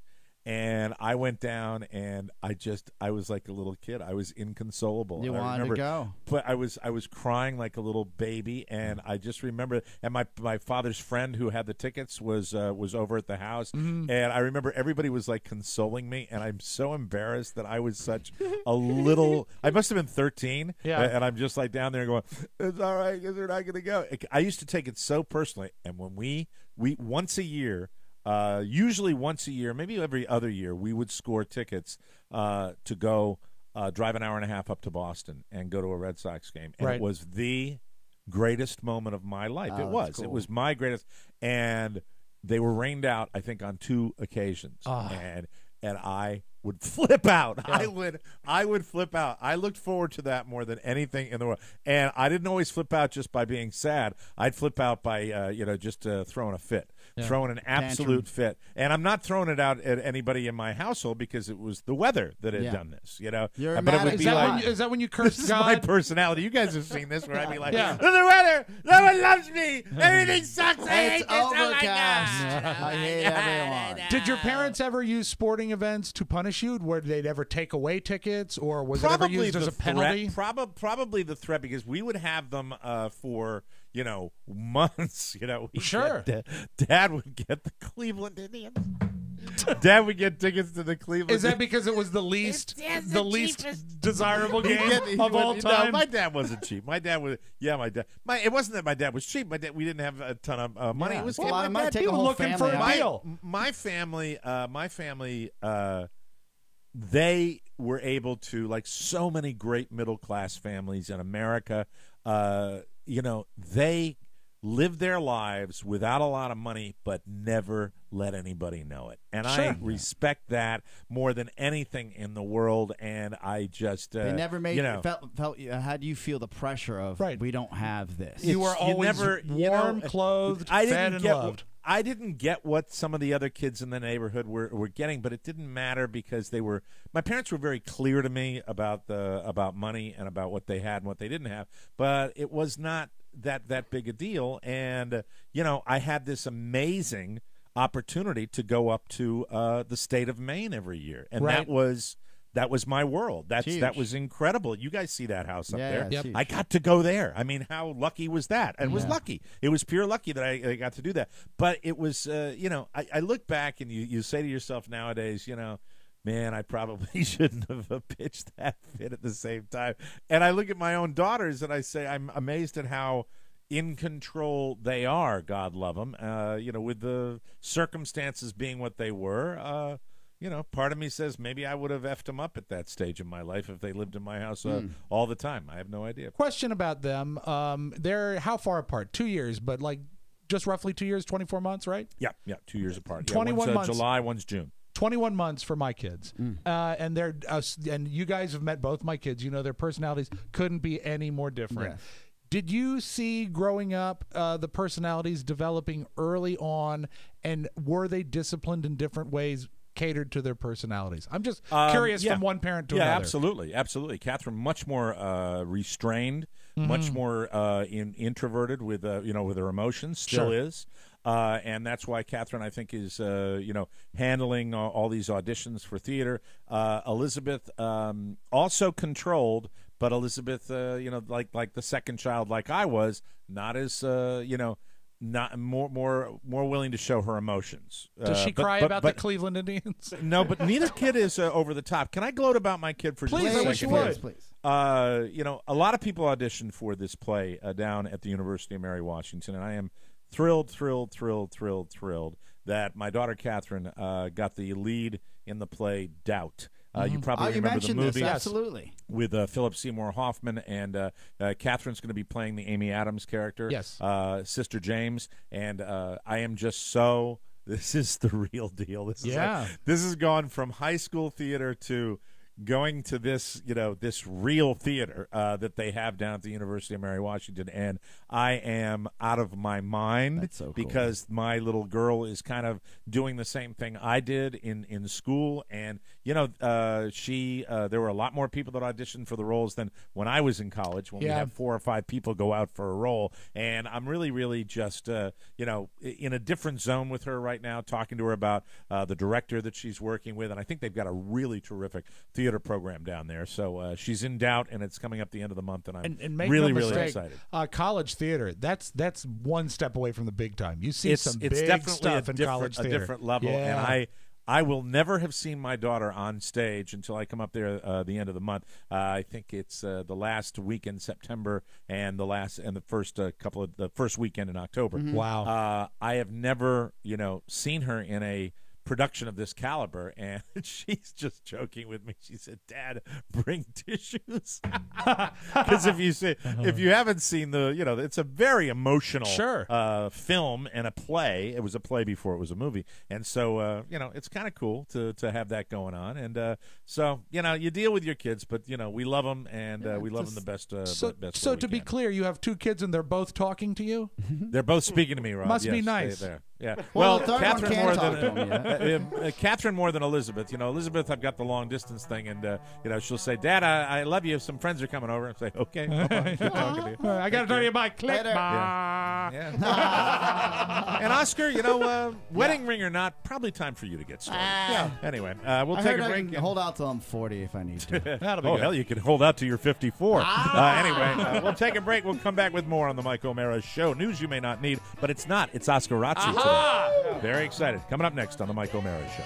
And I went down, and I was like a little kid. I was inconsolable. You I wanted to go, but I was crying like a little baby, and I just remember. And my father's friend who had the tickets was over at the house, and I remember everybody was like consoling me, and I'm so embarrassed that I was such a little. I must have been 13, and I'm just like down there going, "It's all right, because they're not going to go." I used to take it so personally, and when we once a year. Usually once a year, maybe every other year, we would score tickets to go drive an hour and a half up to Boston and go to a Red Sox game. And it was the greatest moment of my life. It was. Cool. It was my greatest. And they were rained out, I think, on 2 occasions. And I would flip out. Yeah. I would flip out. I looked forward to that more than anything in the world. And I didn't always flip out just by being sad. I'd flip out by just throwing a fit. Yeah. Throwing an absolute fit. And I'm not throwing it out at anybody in my household because it was the weather that had done this, You're but it would be is that when you cursed this God? Is my personality. You guys have seen this where I'd be like, the weather, no one loves me, everything sucks, I hate this, oh my God. I hate everyone. Did your parents ever use sporting events to punish you? Where they'd ever take away tickets, or was it ever used as a penalty? Probably the threat, because we would have them for months. Sure. Dad would get the Cleveland Indians. Dad would get tickets to the Cleveland. Is that because it was the least desirable game of all time? No, my dad wasn't cheap. My dad was it wasn't that my dad was cheap. We didn't have a ton of money. Yeah, it was a lot of money. People looking for a deal. My family. They were able to, like so many great middle class families in America. They lived their lives without a lot of money, but never let anybody know it. And I respect that more than anything in the world. And I just they never made felt. How do you feel the pressure of we don't have this? You were always warm, clothed, fed, and loved. I didn't get what some of the other kids in the neighborhood were getting, but it didn't matter because my parents were very clear to me about money and about what they had and what they didn't have, but it was not that big a deal. And I had this amazing opportunity to go up to the state of Maine every year, and that was my world. That was incredible. You guys see that house up there? Yep. I got to go there. I mean, how lucky was that? And it was lucky. It was pure lucky that I got to do that. But it was, I look back and you say to yourself nowadays, man, I probably shouldn't have pitched that fit at the same time. And I look at my own daughters and I say, I'm amazed at how in control they are. God love them. With the circumstances being what they were. Part of me says maybe I would have effed them up at that stage of my life if they lived in my house all the time. I have no idea. Question about them. They're how far apart? 2 years, but like just roughly 2 years, 24 months, right? Yeah, 2 years apart. 21 months. July, one's June. 21 months for my kids. And they're and you guys have met both my kids. Their personalities couldn't be any more different. Yes. Did you see growing up the personalities developing early on, and were they disciplined in different ways catered to their personalities? I'm just curious from one parent to another. Yeah, absolutely. Catherine, much more restrained, much more introverted with her emotions, still is. And that's why Catherine, I think, is handling all these auditions for theater. Elizabeth, also controlled, but Elizabeth, like the second child, like I was, not as not more willing to show her emotions. Does she cry about the Cleveland Indians? No, but neither kid is over the top. Can I gloat about my kid for just a second? Please, I wish you would. Please. A lot of people auditioned for this play down at the University of Mary Washington, and I am thrilled that my daughter Catherine got the lead in the play Doubt. You probably you remember the mentioned movie. this, absolutely. With Philip Seymour Hoffman, and Catherine's going to be playing the Amy Adams character. Yes. Sister James, and I am just so. This is the real deal. This is this has gone from high school theater to going to this, this real theater that they have down at the University of Mary Washington, and I am out of my mind. That's so cool. Because my little girl is kind of doing the same thing I did in school, and there were a lot more people that auditioned for the roles than when I was in college, when we had 4 or 5 people go out for a role, and I'm really, really just in a different zone with her right now, talking to her about the director that she's working with, and I think they've got a really terrific theater program down there. So she's in doubt, and it's coming up the end of the month, and I'm make really, no really mistake, excited. College theater, that's one step away from the big time. You see some big definitely stuff in college a theater. different level, and I will never have seen my daughter on stage until I come up there the end of the month. I think it's the last week in September and the first weekend in October. Mm-hmm. Wow. I have never seen her in a production of this caliber, and she's just joking with me. She said, "Dad, bring tissues," because if you haven't seen it's a very emotional film and a play. It was a play before it was a movie, and so it's kind of cool to have that going on. And so you deal with your kids, but we love them, and we love them the best. So to be clear, you have 2 kids, and they're both talking to you. They're both speaking to me, Rob. Must yes, be nice. There. Yeah. Well, the third one can't talk to him, Catherine more than Elizabeth. Elizabeth, I've got the long distance thing, and she'll say, "Dad, I love you. Some friends are coming over." And say, "Okay, good talking to you." I got to tell you about Click. Yeah. And Oscar, wedding ring or not, probably time for you to get started. Anyway, we'll take a break. I can hold out till I'm 40 if I need to. That'll be good. Good. Hell, you can hold out till you're 54. Anyway, we'll take a break. We'll come back with more on the Mike O'Mara Show. News you may not need, but it's not. It's Oscar Razzi today. Very excited. Coming up next on the Mike O'Mara Show.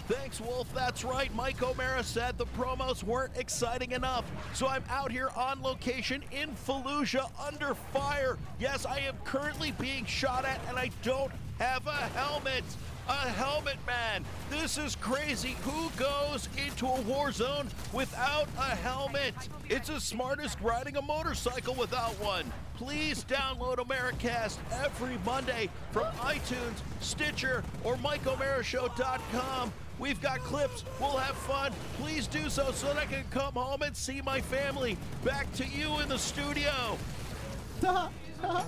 Thanks, Wolf. That's right. Mike O'Mara said the promos weren't exciting enough. So I'm out here on location in Fallujah under fire. Yes, I am currently being shot at, and I don't have a helmet. A helmet, man. This is crazy. Who goes into a war zone without a helmet? It's as smart as riding a motorcycle without one. Please download Americast every Monday from iTunes, Stitcher, or MikeO'MaraShow.com. We've got clips. We'll have fun. Please do so that I can come home and see my family. Back to you in the studio.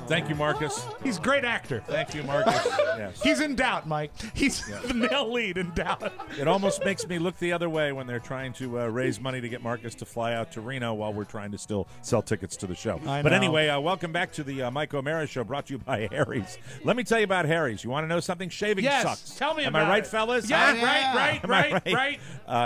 Thank you, Marcus. He's a great actor. Thank you, Marcus. Yes. He's in doubt, Mike. He's the male lead in doubt. It almost makes me look the other way when they're trying to raise money to get Marcus to fly out to Reno while we're trying to still sell tickets to the show. But anyway, welcome back to the Mike O'Mara Show, brought to you by Harry's. Let me tell you about Harry's. You want to know something? Shaving sucks. Tell me Am about I right, it. fellas? Yeah, right.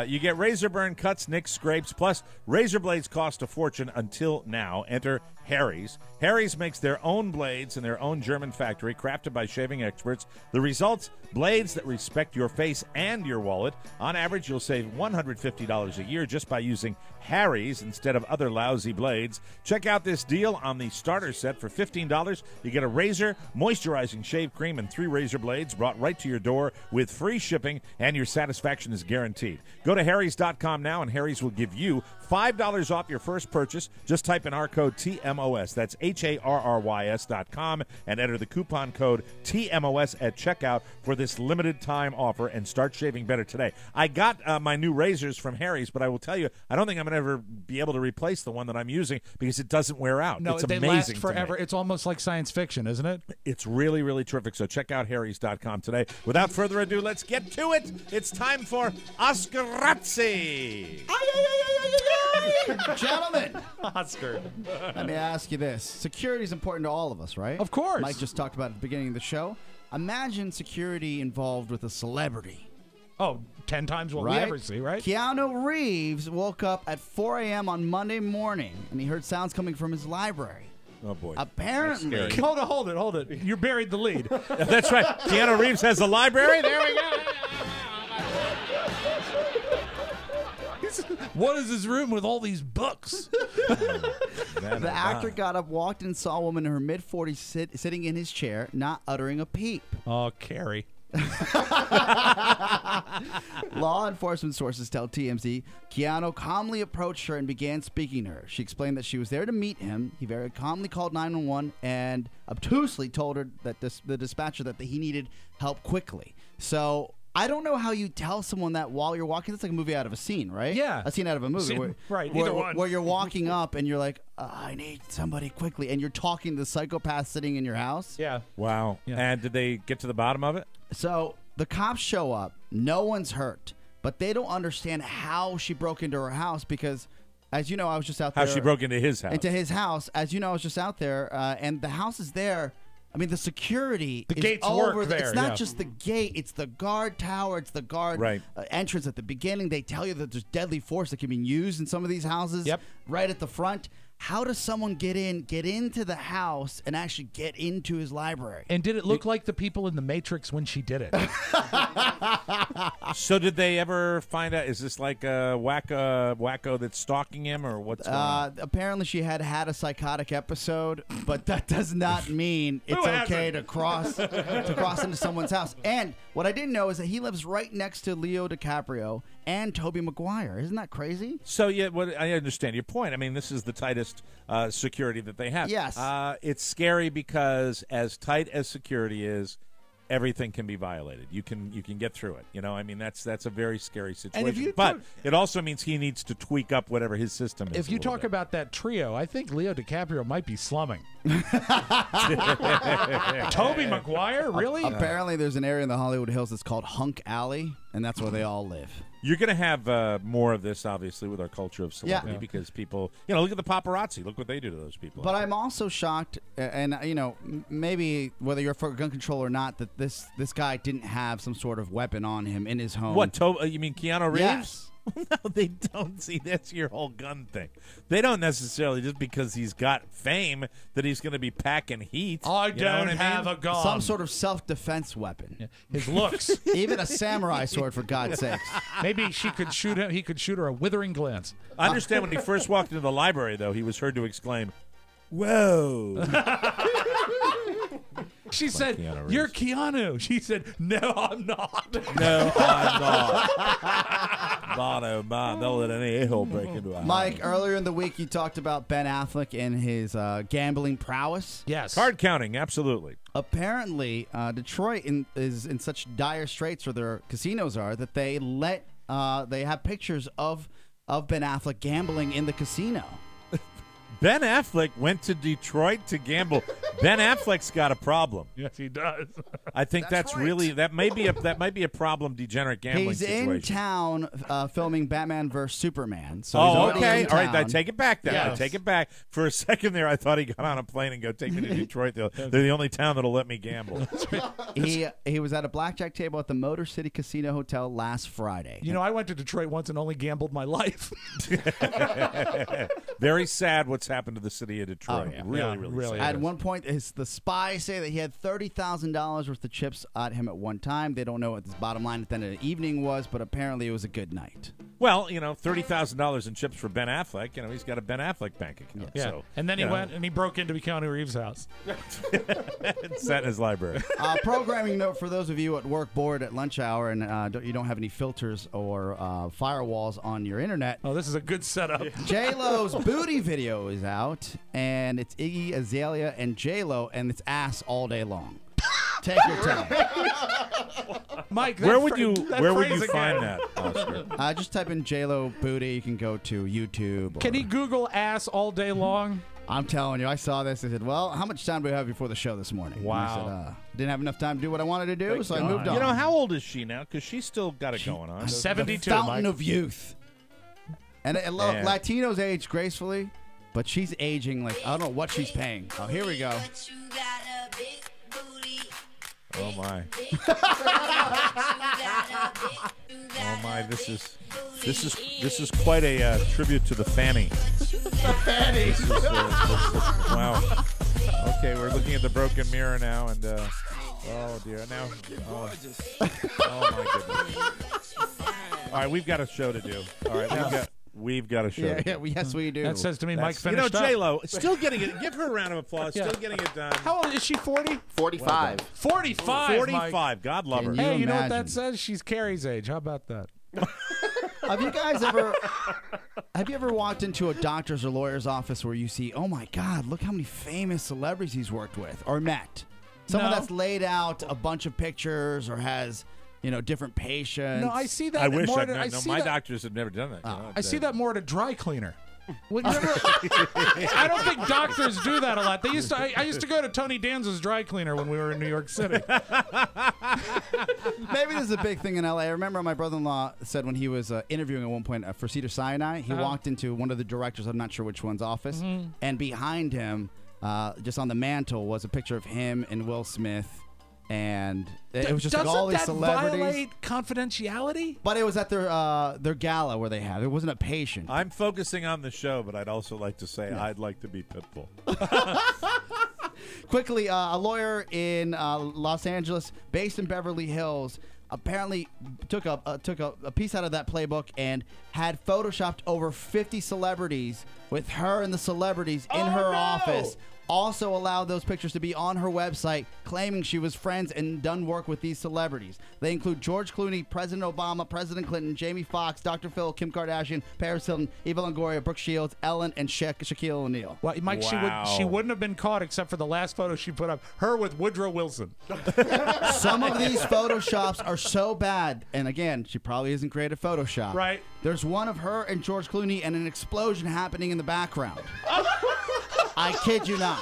You get razor burn, cuts, nicks, scrapes, plus razor blades cost a fortune until now. Enter Harry's. Harry's makes their own blades in their own German factory, crafted by shaving experts. The results, blades that respect your face and your wallet. On average, you'll save $150 a year just by using Harry's instead of other lousy blades. Check out this deal on the starter set for $15. You get a razor, moisturizing shave cream, and 3 razor blades brought right to your door with free shipping, and your satisfaction is guaranteed. Go to harrys.com now, and Harry's will give you $5 off your first purchase. Just type in our code TMOS. That's HARRYS.com and enter the coupon code TMOS at checkout for this limited time offer and start shaving better today. I got my new razors from Harry's, but I will tell you, I don't think I'm going to ever be able to replace the one that I'm using because it doesn't wear out. No, it's they amazing last forever. It's almost like science fiction, isn't it? It's really, really terrific. So check out harrys.com today. Without further ado, let's get to it. It's time for Oscar Razzi. Gentlemen, Oscar. let me ask you this. Security is important to all of us, right? Of course. Mike just talked about it at the beginning of the show. Imagine security involved with a celebrity. Oh, 10 times what we ever see, right? Keanu Reeves woke up at 4 a.m. on Monday morning, and he heard sounds coming from his library. Oh, boy. Apparently. Hold it. You buried the lead. That's right. Keanu Reeves has a library. There we go. What is his room with all these books? The actor got up, walked in, saw a woman in her mid-40s sitting in his chair, not uttering a peep. Oh, Carrie. Law enforcement sources tell TMZ Keanu calmly approached her and began speaking to her. She explained that she was there to meet him. He very calmly called 911 and obtusely told her that the dispatcher that he needed help quickly. So I don't know how you tell someone that while you're walking. It's like a movie out of a scene, right? Yeah. A scene out of a movie. Where you're walking up and you're like, I need somebody quickly. And you're talking to the psychopath sitting in your house. Yeah. Wow. Yeah. And did they get to the bottom of it? So the cops show up. No one's hurt. But they don't understand how she broke into her house because, as you know, I was just out there. How she broke into his house. Into his house. As you know, I was just out there. And the house is there. I mean, the security is gates over. work there, It's not yeah. just the gate. It's the guard tower. It's the guard entrance at the beginning. They tell you that there's deadly force that can be used in some of these houses. Yep. Right at the front. How does someone get into the house and actually get into his library? And did it look like the people in the Matrix when she did it? So did they ever find out? Is this like a wacko that's stalking him, or what's going on? Apparently, she had a psychotic episode, but that does not mean it's okay to cross into someone's house. And what I didn't know is that he lives right next to Leo DiCaprio and Tobey Maguire. Isn't that crazy? So yeah, I understand your point. I mean, this is the tightest security that they have. Yes. It's scary because as tight as security is, everything can be violated. You can get through it. You know, I mean, that's a very scary situation. But it also means he needs to tweak up whatever his system is. If you talk about that trio, I think Leo DiCaprio might be slumming. Tobey Maguire, really? Apparently, there's an area in the Hollywood Hills that's called Hunk Alley, and that's where they all live. You're going to have more of this, obviously, with our culture of celebrity because people, look at the paparazzi. Look what they do to those people. But I'm also shocked, and, maybe whether you're for gun control or not, that this guy didn't have some sort of weapon on him in his home. What, you mean Keanu Reeves? Yes. No, they don't. See, that's your whole gun thing. They don't necessarily, just because he's got fame, that he's going to be packing heat. I don't have a gun. Some sort of self-defense weapon. Yeah. His looks. Even a samurai sword, for God's sakes. Maybe she could shoot him. He could shoot her a withering glance. I understand when he first walked into the library, though, he was heard to exclaim, "Whoa!" She said, "You're Keanu." She said, "No, I'm not." No, I'm not. God, oh man, don't let any a-hole break into a house. Mike, earlier in the week, you talked about Ben Affleck and his gambling prowess. Yes. Card counting, absolutely. Apparently, Detroit is in such dire straits, or their casinos are, that they have pictures of Ben Affleck gambling in the casino. Ben Affleck went to Detroit to gamble. Ben Affleck's got a problem. Yes, he does. I think that's right. really that might be a problem. Degenerate gambling. He's situation. in town filming Batman vs Superman. So oh, he's already okay. in All right, I town. take it back. Then Yes. I take it back. For a second there, I thought he got on a plane and go take me to Detroit. They're the only town that'll let me gamble. He was at a blackjack table at the Motor City Casino Hotel last Friday. You know, I went to Detroit once and only gambled my life. Very sad what's happened to the city of Detroit. Oh, yeah. Really At one point, the spies say that he had $30,000 worth of chips at him at one time. They don't know what his bottom line at the end of the evening was, but apparently it was a good night. Well, $30,000 in chips for Ben Affleck. He's got a Ben Affleck bank account. Yeah. So, and then he went and he broke into Keanu Reeves' house. Sat in his library. Programming note for those of you at work bored at lunch hour and you don't have any filters or firewalls on your internet. Oh, this is a good setup. J-Lo's booty video is out, and it's Iggy Azalea and J-Lo, and it's ass all day long. Take your time. Mike, where would you find that, Oscar? Just type in J-Lo booty. You can go to YouTube. Can he Google ass all day long? I'm telling you, I saw this. I said, well, how much time do we have before the show this morning? Wow. And I said, didn't have enough time to do what I wanted to do, so I moved on. How old is she now? Because she's still got it going on. 72, the fountain Mike. of youth. And Latinos age gracefully, but she's aging like, I don't know what she's paying. Oh, here we go. Oh my! Oh my! This is quite a tribute to the Fanny. The Fanny. Wow. Okay, we're looking at the broken mirror now, and oh dear, now. Oh my goodness. All right, we've got a show to do. All right, We've got a show. Yes, we do. That says to me, Mike You know, finished up. J-Lo, still getting it. Give her a round of applause. Yeah. Still getting it done. How old is she? 40? 45. 45. 45. Mike. God love her. Hey, you know what imagine? that says? She's Carrie's age. How about that? Have you guys ever walked into a doctor's or lawyer's office where you see, oh my God, look how many famous celebrities he's worked with or met? Someone No. that's laid out a bunch of pictures or has, different patients. No, I see that. I wish more I'd I no, see my that, doctors have never done that. You know, I see that more at a dry cleaner. Well, I don't think doctors do that a lot. They used to. I used to go to Tony Danza's dry cleaner when we were in New York City. Maybe this is a big thing in L.A. I remember my brother-in-law said when he was interviewing at one point for Cedar Sinai, he walked into one of the directors, I'm not sure which one's office, and behind him, just on the mantle, was a picture of him and Will Smith. And it was just like all these celebrities. Doesn't that violate confidentiality? But it was at their gala where they had. It wasn't a patient. I'm focusing on the show, but I'd also like to say I'd like to be Pitbull. Quickly, a lawyer in Los Angeles, based in Beverly Hills, apparently took a piece out of that playbook and had photoshopped over 50 celebrities with her and the celebrities in her office. Also allowed those pictures to be on her website, claiming she was friends and done work with these celebrities. They include George Clooney, President Obama, President Clinton, Jamie Foxx, Dr. Phil, Kim Kardashian, Paris Hilton, Eva Longoria, Brooke Shields, Ellen, and Shaquille O'Neal. Well, Mike, she wouldn't have been caught except for the last photo she put up. Her with Woodrow Wilson. Some of these photoshops are so bad, and again, she probably isn't great at Photoshop. Right. There's one of her and George Clooney and an explosion happening in the background. I kid you not.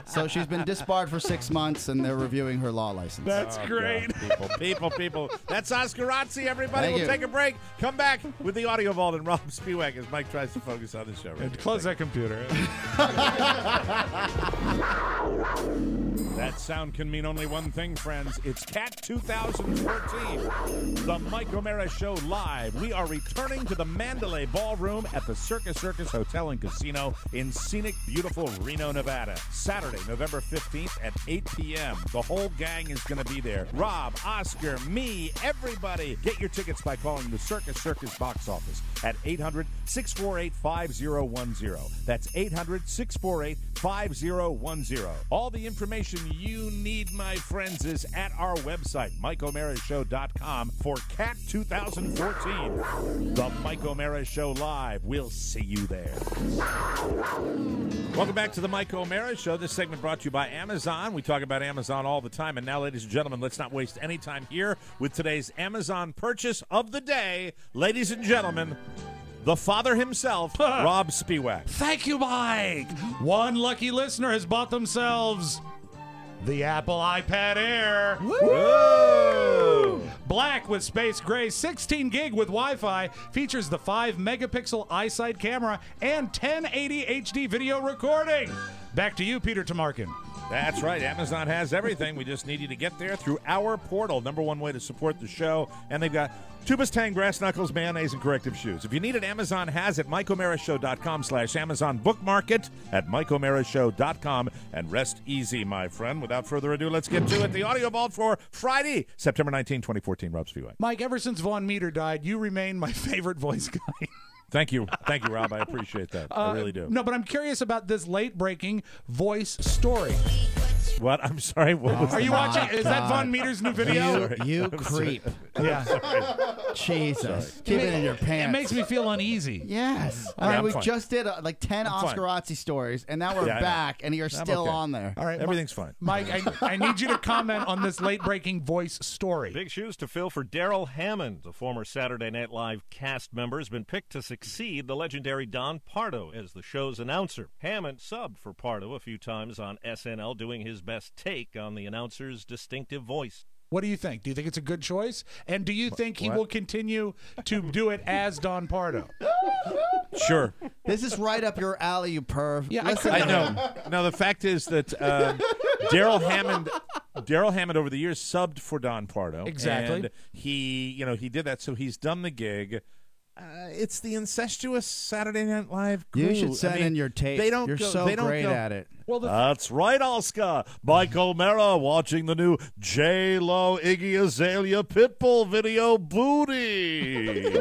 So she's been disbarred for 6 months, and they're reviewing her law license. That's great. God, people. That's Oscarazzi, everybody. Thank We'll you. take a break. Come back with the audio vault and Rob Spiewak as Mike tries to focus on the show. Right Close that computer. That sound can mean only one thing, friends. It's CAT 2014, the Mike O'Mara Show live. We are returning to the Mandalay Ballroom at the Circus Hotel and Casino in scenic, beautiful Reno, Nevada. Saturday, November 15th at 8 p.m. The whole gang is going to be there. Rob, Oscar, me, everybody. Get your tickets by calling the Circus box office at 800-648-5010. That's 800-648-5010. All the information you need, my friends, is at our website, MikeO'MaraShow.com for CAT 2014. The Mike O'Mara Show live. We'll see you there. Welcome back to the Mike O'Mara Show. This segment brought to you by Amazon. We talk about Amazon all the time. And now, ladies and gentlemen, let's not waste any time here with today's Amazon purchase of the day. Ladies and gentlemen, the father himself, Rob Spiewak. Thank you, Mike. One lucky listener has bought themselves the Apple iPad Air. Woo! Black with space gray, 16 gig with Wi-Fi, features the 5-megapixel iSight camera and 1080 HD video recording. Back to you, Peter Tamarkin. That's right. Amazon has everything. We just need you to get there through our portal. #1 way to support the show. And they've got Tubas, Tang, Brass Knuckles, Mayonnaise, and Corrective Shoes. If you need it, Amazon has it. MikeO'MaraShow.com/Amazon. Bookmark it at MikeO'MaraShow.com. And rest easy, my friend. Without further ado, let's get to it. The audio vault for Friday, September 19, 2014. Rob Spiewak. Mike, ever since Von Meter died, you remain my favorite voice guy. Thank you, Rob. I appreciate that. I really do. No, but I'm curious about this late-breaking voice story. What? I'm sorry. What was Are you that? watching? Is that Von Meter's new video? You creep. Yeah. Jesus. Keep it in your pants. It makes me feel uneasy. Yes. Yeah, I mean, I'm we fine. just did like 10 I'm fine. Oscarazzi stories, and now we're Yeah, I know. back, and you're still okay. on there. All right, Everything's fine. Mike, I need you to comment on this late-breaking voice story. Big shoes to fill for Daryl Hammond. The former Saturday Night Live cast member has been picked to succeed the legendary Don Pardo as the show's announcer. Hammond subbed for Pardo a few times on SNL, doing his best take on the announcer's distinctive voice. What do you think? Do you think it's a good choice? And do you think he What? will continue to do it as Don Pardo? Sure. This is right up your alley, you perv. Yeah, Listen I to know. him. No, the fact is that Daryl Hammond over the years subbed for Don Pardo. Exactly. And he did that, so he's done the gig. It's the incestuous Saturday Night Live crew. You should send in your tape. They don't You're go, so they don't great go, at it. Well, That's right, Oscar. Mike O'Mara watching the new J-Lo Iggy Azalea Pitbull video, Booty.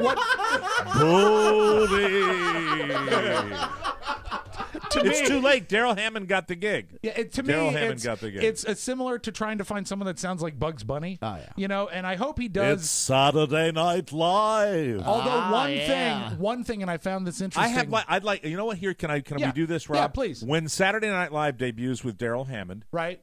It's too late. Daryl Hammond got the gig. Yeah, to me, Daryl Hammond got the gig. It's similar to trying to find someone that sounds like Bugs Bunny. Oh, yeah. You know, and I hope he does. It's Saturday Night Live. Although one thing, and I found this interesting. I'd like. You know what? Here, can Yeah. we do this, Rob? Yeah, please. When Saturday Night Live debuts with Daryl Hammond, right?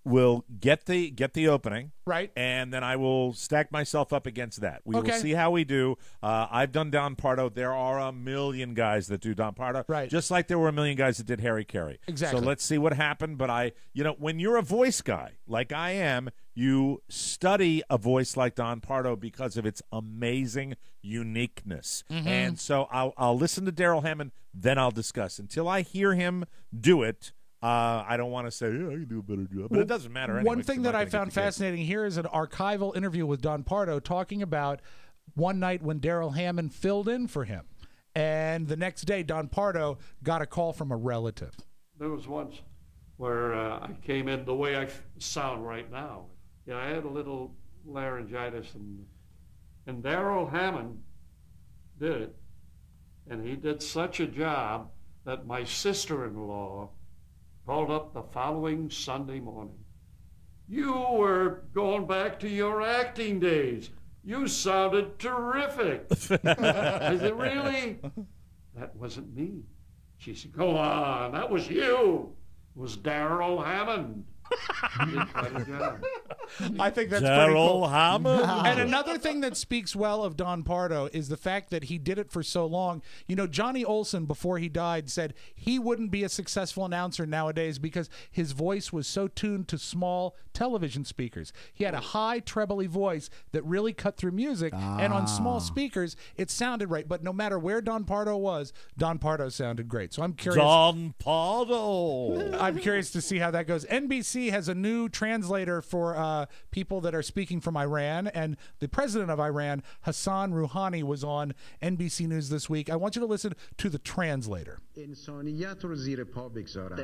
We'll get the opening, right, and then I will stack myself up against that. We will Okay. see how we do. I've done Don Pardo. There are a million guys that do Don Pardo, right? Just like there were a million guys that did Harry Carey. Exactly. So let's see what happened. But when you're a voice guy like I am, you study a voice like Don Pardo because of its amazing uniqueness. Mhm. And so I'll listen to Daryl Hammond, then I'll discuss. Until I hear him do it, I don't want to say, I can do a better job. But it doesn't matter anyway. One thing that I found fascinating here is an archival interview with Don Pardo talking about one night when Daryl Hammond filled in for him. And the next day, Don Pardo got a call from a relative. There was once where I came in the way I sound right now. Yeah, I had a little laryngitis, and Daryl Hammond did it. And he did such a job that my sister-in-law called up the following Sunday morning. You were going back to your acting days. You sounded terrific. I said, really? That wasn't me. She said, go on, that was you. It was Daryl Hammond. He did quite a job. I think that's pretty cool. Daryl Hammond. And another thing that speaks well of Don Pardo is the fact that he did it for so long. You know, Johnny Olson, before he died, said he wouldn't be a successful announcer nowadays because his voice was so tuned to small television speakers. He had a high trebly voice that really cut through music, and on small speakers, it sounded right. But no matter where Don Pardo was, Don Pardo sounded great. So I'm curious. Don Pardo. I'm curious to see how that goes. NBC has a new translator for people that are speaking from Iran, and the president of Iran, Hassan Rouhani, was on NBC News this week. I want you to listen to the translator. They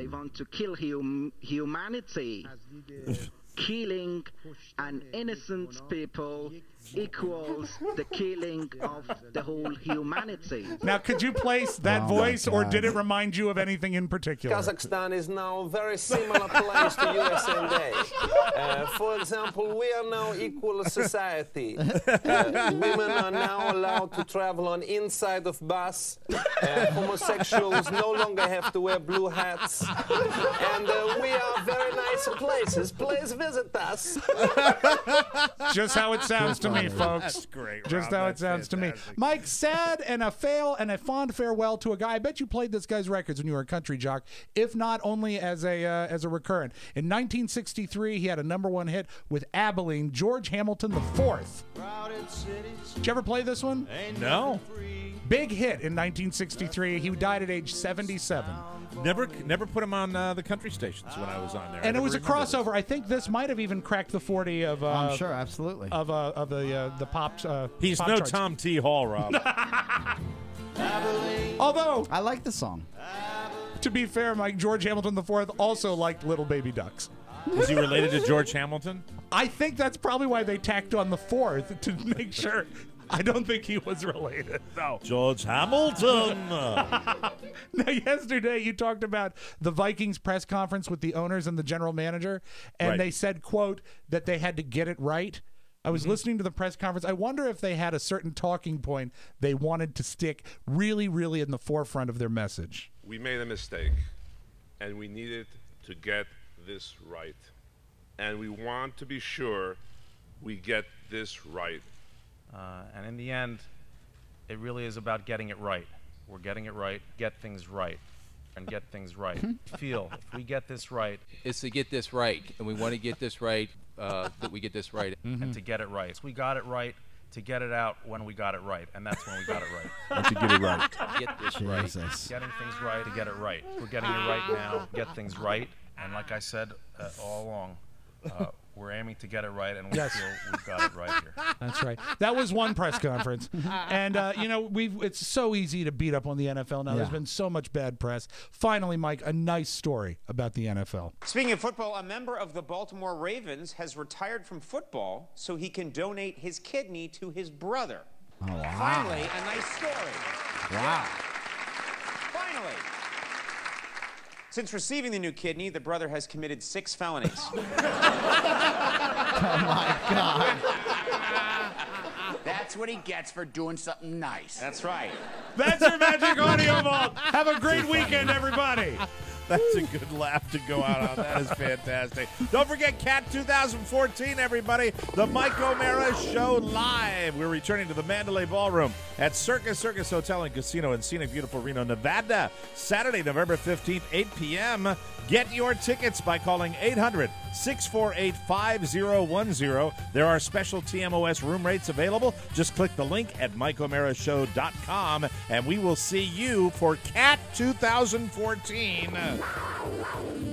want to kill humanity. Killing an innocent people equals the killing of the whole humanity. Now, could you place that voice, or did it remind you of anything in particular? Kazakhstan is now a very similar place to USA. For example, we are now equal society. Women are now allowed to travel on inside of bus. Homosexuals no longer have to wear blue hats. And we are very nice places. Please visit us. Just how it sounds to me, folks. That's great, Just Rob. how That's it sounds to me. Mike, sad and a fond farewell to a guy. I bet you played this guy's records when you were a country jock, if not only as a recurrent. In 1963, he had a #1 hit with Abilene, George Hamilton IV. Did you ever play this one? No. Big hit in 1963. He died at age 77. Never put him on the country stations when I was on there. And it was a crossover. I think this might have even cracked the 40 of. I'm sure, absolutely. Of the pop. He's pop no charts. Tom T. Hall, Rob. Although I like the song. To be fair, Mike, George Hamilton IV also liked Little Baby Ducks. Is he related to George Hamilton? I think that's probably why they tacked on the 4th to make sure. I don't think he was related. No. George Hamilton. Now, yesterday you talked about the Vikings press conference with the owners and the general manager, and Right. they said, quote, that they had to get it right. I was listening to the press conference. I wonder if they had a certain talking point they wanted to stick really, really in the forefront of their message. We made a mistake, and we needed to get this right. And we want to be sure we get this right. And in the end, it really is about getting it right. We're getting it right, get things right, and get things right. Feel, if we get this right. It's to get this right, and we want to get this right, that we get this right. And to get it right. We got it right to get it out when we got it right, and that's when we got it right. And to get it right. Get this right. Getting things right to get it right. We're getting it right now, get things right, and like I said all along, we're aiming to get it right, and we Yes. feel we've got it right here. That's right. That was one press conference. And, you know, it's so easy to beat up on the NFL now. There's Yeah. been so much bad press. Finally, Mike, a nice story about the NFL. Speaking of football, a member of the Baltimore Ravens has retired from football so he can donate his kidney to his brother. Oh, wow. Finally, a nice story. Wow. Finally. Since receiving the new kidney, the brother has committed 6 felonies. Oh, my God. That's what he gets for doing something nice. That's right. That's your Magic Audio Vault. Have a great weekend, everybody. That's a good laugh to go out on. That is fantastic. Don't forget CAT 2014, everybody. The Mike O'Mara Show live. We're returning to the Mandalay Ballroom at Circus Hotel and Casino in scenic, beautiful Reno, Nevada. Saturday, November 15th, 8 p.m. Get your tickets by calling 800-648-5010. There are special TMOS room rates available. Just click the link at MikeO'MaraShow.com, and we will see you for CAT 2014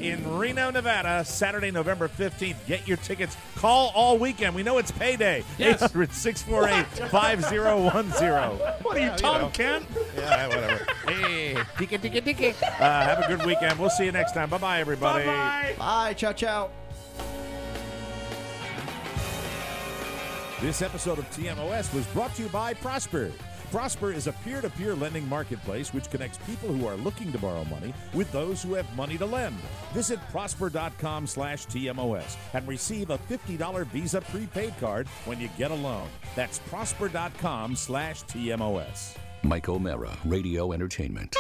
in Reno, Nevada, Saturday, November 15th. Get your tickets. Call all weekend. We know it's payday. Yes. 800-648-5010. What are you, Tom Kent? Yeah, whatever. Hey, tiki. Have a good weekend. We'll see you next time. Bye-bye, everybody. Bye-bye. Bye. Ciao, ciao. This episode of TMOS was brought to you by Prosper. Prosper is a peer-to-peer lending marketplace which connects people who are looking to borrow money with those who have money to lend. Visit prosper.com/TMOS and receive a $50 Visa prepaid card when you get a loan. That's prosper.com/TMOS. Mike O'Mara, Radio Entertainment.